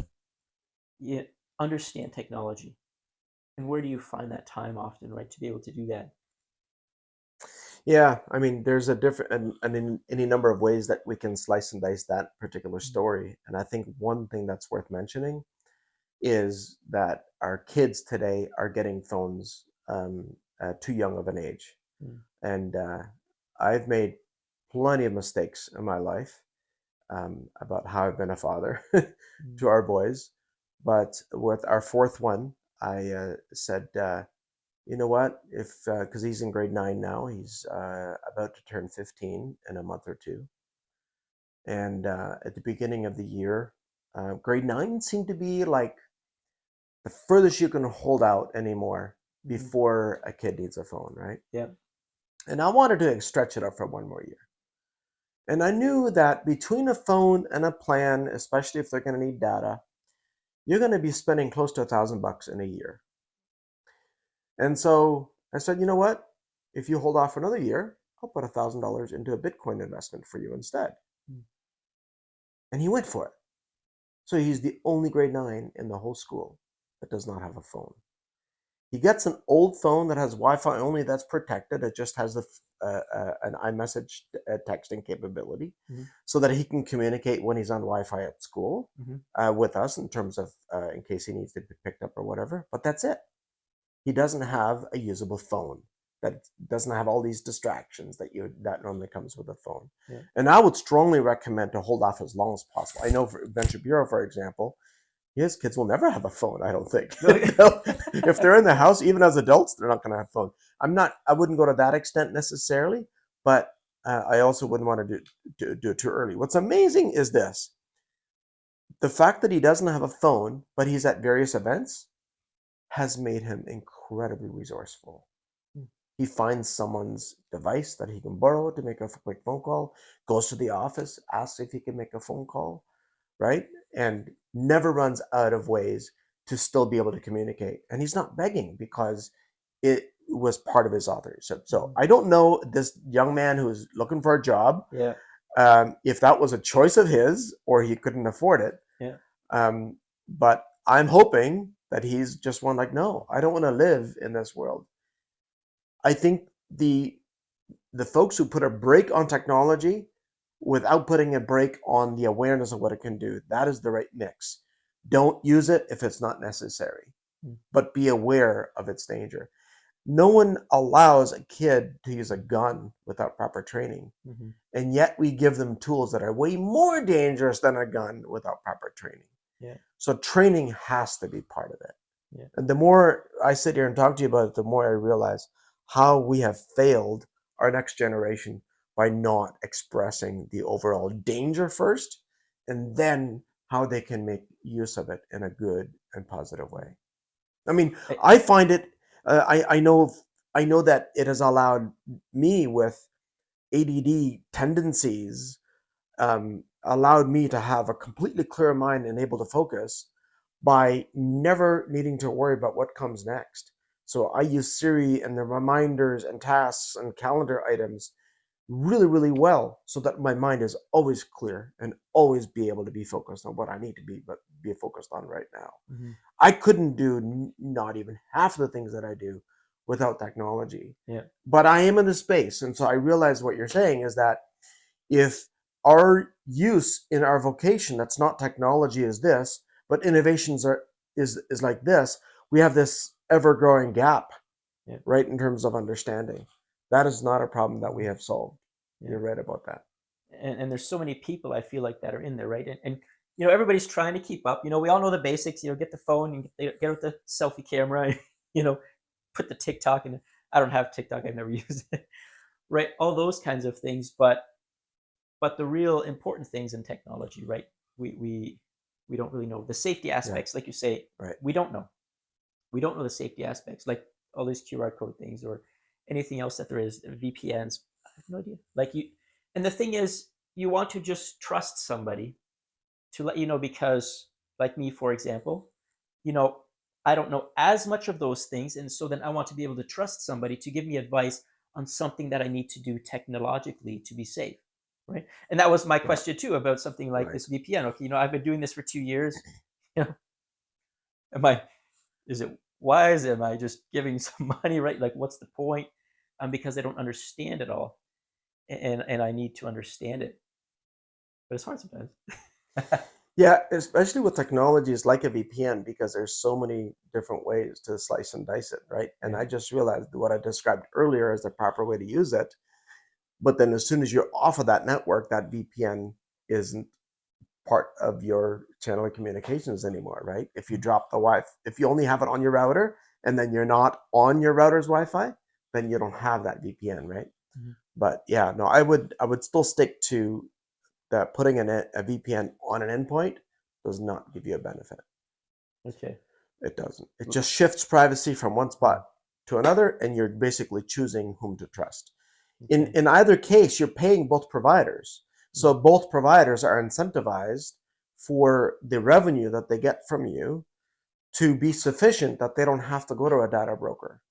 yeah, understand technology. And where do you find that time often, right, to be able to do that? Yeah, I mean, there's a different and in any number of ways that we can slice and dice that particular Mm, story. And I think one thing that's worth mentioning is that our kids today are getting phones too young of an age. mm, And I've made plenty of mistakes in my life about how I've been a father mm, to our boys. But with our fourth one, I said, you know what? If because he's in grade 9 now, he's about to turn 15 in a month or two. And at the beginning of the year, grade 9 seemed to be like the furthest you can hold out anymore mhm. before a kid needs a phone, right? Yeah. And I wanted to stretch it up for one more year. And I knew that between a phone and a plan, especially if they're going to need data, you're going to be spending close to $1,000 in a year. And so I said, you know what? If you hold off for another year, I'll put $1,000 into a Bitcoin investment for you instead. Mm, And he went for it. So he's the only grade 9 in the whole school that does not have a phone. He gets an old phone that has Wi-Fi only, that's protected. It just has an iMessage texting capability, mhm, so that he can communicate when he's on Wi-Fi at school mhm. with us in terms of in case he needs to be picked up or whatever. But that's it. He doesn't have a usable phone that doesn't have all these distractions that normally comes with a phone. Yeah. And I would strongly recommend to hold off as long as possible. I know for Venture Bureau, for example, his kids will never have a phone, I don't think. If they're in the house, even as adults, they're not going to have a phone. I wouldn't go to that extent necessarily, but I also wouldn't want to do it too early. What's amazing is this: the fact that he doesn't have a phone, but he's at various events, has made him incredibly resourceful. Mm, He finds someone's device that he can borrow to make a quick phone call, goes to the office, asks if he can make a phone call, right? And never runs out of ways to still be able to communicate. And he's not begging because it was part of his authorization. So mhm. I don't know this young man who's looking for a job, Yeah. if that was a choice of his or he couldn't afford it. Yeah. But I'm hoping that he's just one like, no, I don't want to live in this world. I think the folks who put a brake on technology without putting a brake on the awareness of what it can do, that is the right mix. Don't use it if it's not necessary, Mm, but be aware of its danger. No one allows a kid to use a gun without proper training, mhm. and yet we give them tools that are way more dangerous than a gun without proper training. Yeah. So training has to be part of it. Yeah. And the more I sit here and talk to you about it, the more I realize how we have failed our next generation by not expressing the overall danger first, and then how they can make use of it in a good and positive way. I mean, I, I find it. I know that it has allowed me with ADD tendencies, allowed me to have a completely clear mind and able to focus by never needing to worry about what comes next. So I use Siri and the reminders and tasks and calendar items really, really well so that my mind is always clear and always be able to be focused on what I need to be focused on right now. mhm. I couldn't do not even half of the things that I do without technology. Yeah. But I am in the space. And so I realize what you're saying is that if our use in our vocation that's not technology is this, but innovations is like this, we have this ever-growing gap, Yeah. right, in terms of understanding. That is not a problem that we Mhm. have solved. Yeah. You're right about that. And there's so many people I feel like that are in there, right? And you know, everybody's trying to keep up. You know, we all know the basics. You know, get the phone and get out the selfie camera. You know, put the TikTok in. I don't have TikTok. I've never used it. Right? All those kinds of things. But but the real important things in technology, right? We we we don't really know the safety Yeah. aspects, like you say. Right. We don't know. We don't know the safety aspects, like all these QR code things or anything else that there is, VPNs. I have no idea. Like you, and the thing is, you want to just trust somebody to let you know because, like me, for example, you know, I don't know as much of those things, and so then I want to be able to trust somebody to give me advice on something that I need to do technologically to be safe, right? And that was my Yeah. question too about something like Right. this VPN. Okay, I've been doing this for 2 years. You know, am I? Is it wise? Am I just giving some money? Right? Like, what's the point? Because I don't understand it all, and I need to understand it, but it's hard sometimes. Yeah, especially with technologies like a VPN, because there's so many different ways to slice and dice it, right? And Yeah. I just realized what I described earlier as the proper way to use it. But then as soon as you're off of that network, that VPN isn't part of your channel of communications anymore, right? If you drop the Wi-Fi, if you only have it on your router and then you're not on your router's Wi-Fi, then you don't have that VPN, right? Mhm. But yeah, no, I would still stick to that. Putting a VPN on an endpoint does not give you a benefit. Okay. It doesn't. It just shifts privacy from one Mm. spot to another, and you're basically choosing whom to trust. In Okay. in either case, you're paying both providers. So Mm. both providers are incentivized for the revenue that they get from you to be sufficient that they don't have to go to a data broker.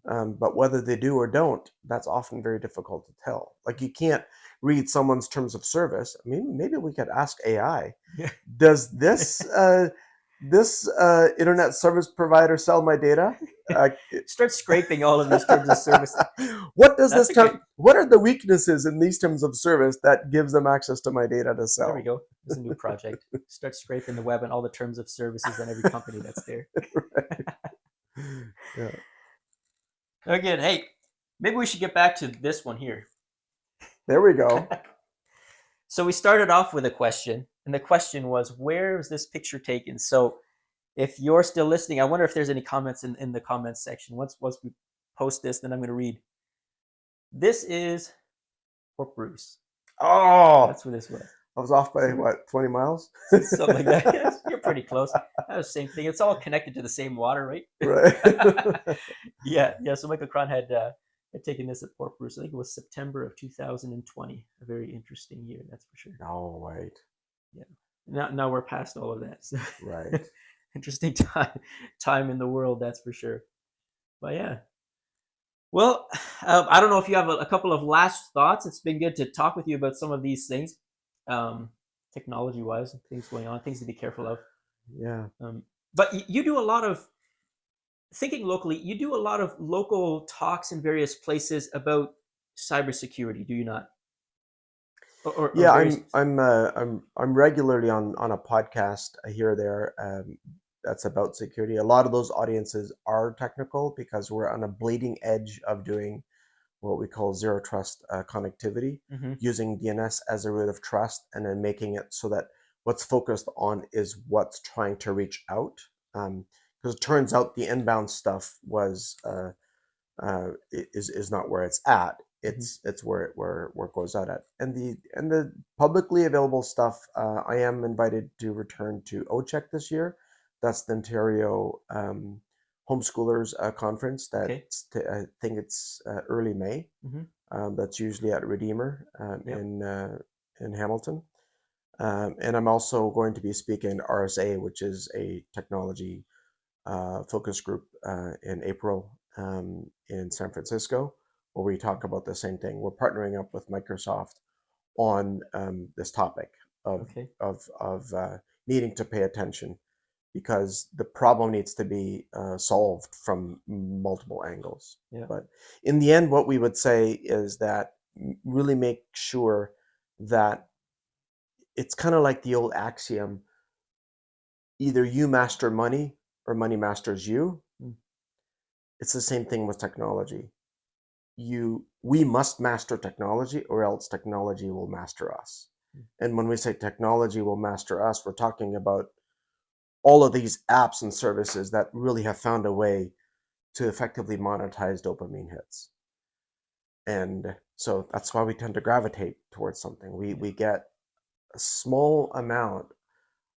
Mm. But whether they do or don't, that's often very difficult to tell. Like you can't read someone's terms of service. I mean, maybe we could ask AI, Yeah. does this internet service provider sell my data? Uh, Start scraping all of these terms of service. what does That's this a good. term? What are the weaknesses in these terms of service that gives them access to my data to There we sell? go. There's a new project. Start scraping the web and all the terms of services on every company that's there. Yeah, Again, hey, maybe we should get back to this one here. there we go. So we started off with a question, and the question was, where was this picture taken? So if you're still listening, I wonder if there's any comments in the comments section. Once we post this, then I'm going to read. This is Port Bruce. Oh, That's where this was. I was off by So what, 20 miles? something like that. Yes, you're pretty close. That was the same thing. It's all connected to the same water, right? Right. Yeah, yeah. So Michael Cron had taken this at Port Bruce. I think it was September of 2020. A very interesting year, that's for sure. No, wait. Yeah. Now we're past all of that. So Right. interesting time in the world, that's for sure. But yeah. Well, I don't know if you have a couple of last thoughts. It's been good to talk with you about some of these things, um, technology wise, things going on, things to be careful of. Yeah. But you do a lot of thinking locally. You do a lot of local talks in various places about cybersecurity, do you not? Or Yeah, various. I'm regularly on a podcast here or there, that's about security. A lot of those audiences are technical because we're on a bleeding edge of doing what we call zero trust connectivity, Mhm. using DNS as a root of trust, and then making it so that what's focused on is what's trying to reach out. Because it turns out the inbound stuff is not where it's at. Mhm. It's where it goes out at. And the publicly available stuff. I am invited to return to OCHEC this year. That's the Ontario Homeschoolers Conference. Okay. I think it's early May. Mhm. That's usually at Redeemer Yep. in Hamilton. And I'm also going to be speaking at RSA, which is a technology focus group in April in San Francisco, where we talk about the same thing. We're partnering up with Microsoft on this topic of Okay. needing to pay attention because the problem needs to be solved from multiple angles. Yeah. But in the end, what we would say is that really make sure that it's kind of like the old axiom: either you master money or money masters you. Mm. It's the same thing with technology. We must master technology or else technology will master us. Mm. And when we say technology will master us, we're talking about all of these apps and services that really have found a way to effectively monetize dopamine hits. And so that's why we tend to gravitate towards something. We Yeah. we get a small amount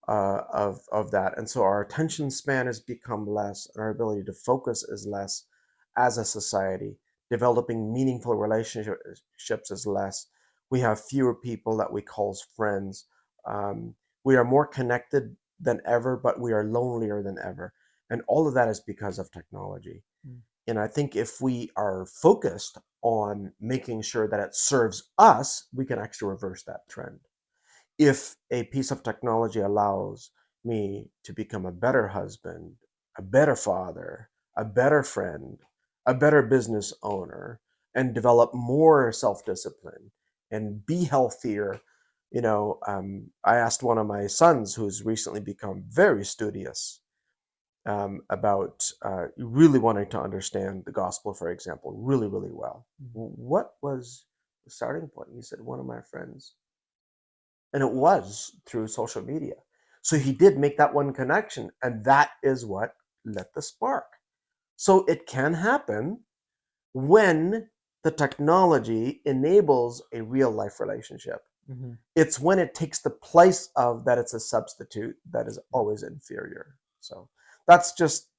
of that, and so our attention span has become less, and our ability to focus is less as a society. Developing meaningful relationships is less. We have fewer people that we call friends. We are more connected than ever, but we are lonelier than ever, and all of that is because of technology. Mm. And I think if we are focused on making sure that it serves us, we can actually reverse that trend. If a piece of technology allows me to become a better husband, a better father, a better friend, a better business owner, and develop more self discipline and be healthier. I asked one of my sons, who's recently become very studious, about really wanting to understand the gospel, for example, really, really well. Mm. What was the starting point? He said, one of my friends, and it was through social media. So he did make that one connection, and that is what lit the spark. So it can happen when the technology enables a real life relationship. Mm-hmm. It's when it takes the place of that it's a substitute that is always inferior. So that's just,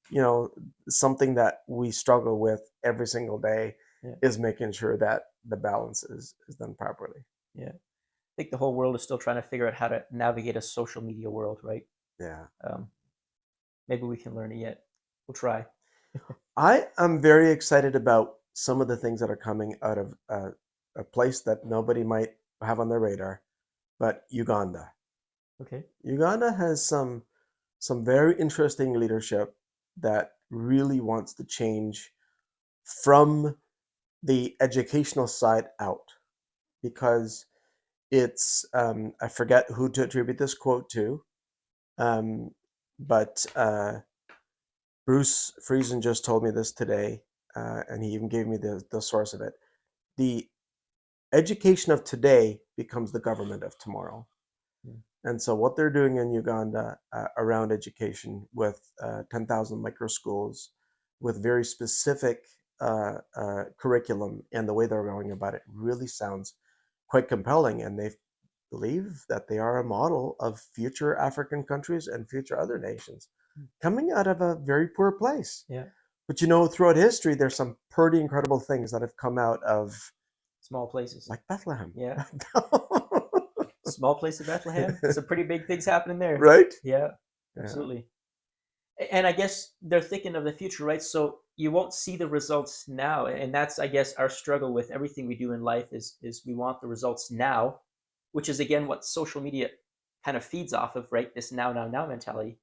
something that we struggle with every single day, Yeah. is making sure that the balance is done properly. Yeah. I think the whole world is still trying to figure out how to navigate a social media world, right? Yeah. Um, maybe we can learn it yet. We'll try. I am very excited about some of the things that are coming out of a place that nobody might have on their radar, but Uganda. Okay. Uganda has some very interesting leadership that really wants to change from the educational side out, because it's I forget who to attribute this quote to, um, but Bruce Friesen just told me this today, and he even gave me the source of it. The education of today becomes the government of tomorrow. Mm. And so, what they're doing in Uganda around education, with 10,000 micro schools, with very specific curriculum, and the way they're going about it really sounds quite compelling. And they believe that they are a model of future African countries and future other nations Mm. coming out of a very poor place. Yeah. But throughout history, there's some pretty incredible things that have come out of, Small places. like, Bethlehem. Yeah. Small place of Bethlehem. Some pretty big things happening there. Right? Yeah, Yeah. absolutely. And I guess they're thinking of the future, right? So you won't see the results now, and that's, I guess, our struggle with everything we do in life is we want the results now, which is again what social media kind of feeds off of, right? This now, now, now mentality.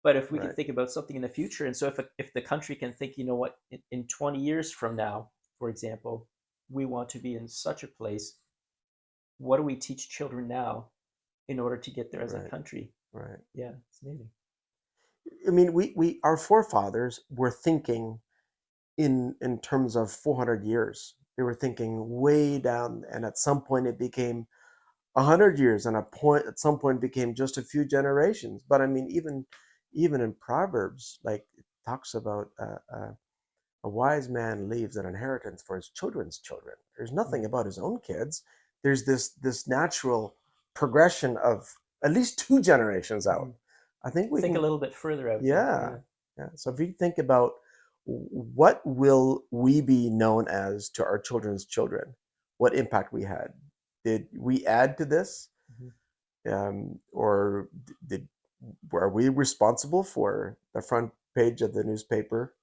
But if we can Right. think about something in the future, and so if the country can think, you know what, in 20 years from now, for example, we want to be in such a place. What do we teach children now in order to get there as a Right. country? Right. Yeah, it's amazing. I mean, we our forefathers were thinking in terms of 400 years. They were thinking way down, and at some point it became 100 years, and at some point became just a few generations. But I mean, even in Proverbs, like, it talks about a wise man leaves an inheritance for his children's children. There's nothing about his own kids. There's this natural progression of at least two generations Mm-hmm. out. I think we Think a can, little bit further out there. yeah, Yeah. yeah. So if you think about, what will we be known as to our children's children, what impact we had, did we add to this, Mm-hmm. or did were we responsible for the front page of the newspaper?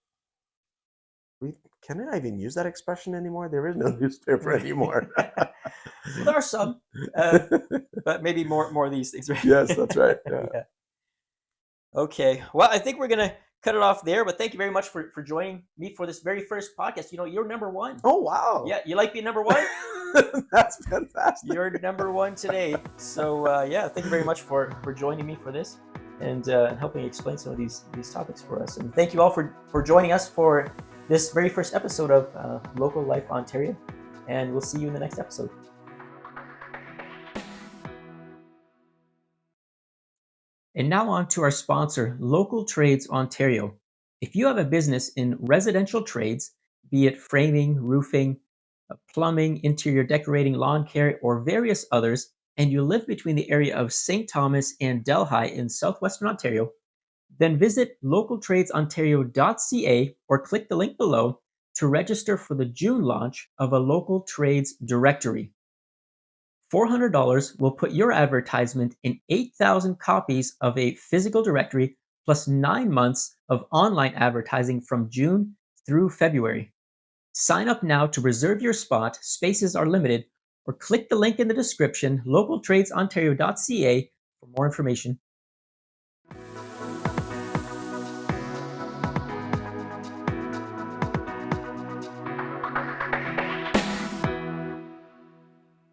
We Can I even use that expression anymore? There is no newspaper anymore. Well, there are some, but maybe more of these things, Yes, right? that's right. Yeah. Yeah. Okay. Well, I think we're gonna cut it off there. But thank you very much for joining me for this very first podcast. You know, you're number one. Oh, wow. Yeah, you like being number one? That's fantastic. You're number one today. So yeah, thank you very much for joining me for this and helping explain some of these topics for us. And thank you all for joining us for this very first episode of Local Life Ontario. And we'll see you in the next episode. And now on to our sponsor, Local Trades Ontario. If you have a business in residential trades, be it framing, roofing, plumbing, interior decorating, lawn care, or various others, and you live between the area of St. Thomas and Delhi in southwestern Ontario, then visit localtradesontario.ca or click the link below to register for the June launch of a local trades directory. $400 will put your advertisement in 8,000 copies of a physical directory plus 9 months of online advertising from June through February. Sign up now to reserve your spot, spaces are limited, or click the link in the description, localtradesontario.ca, for more information.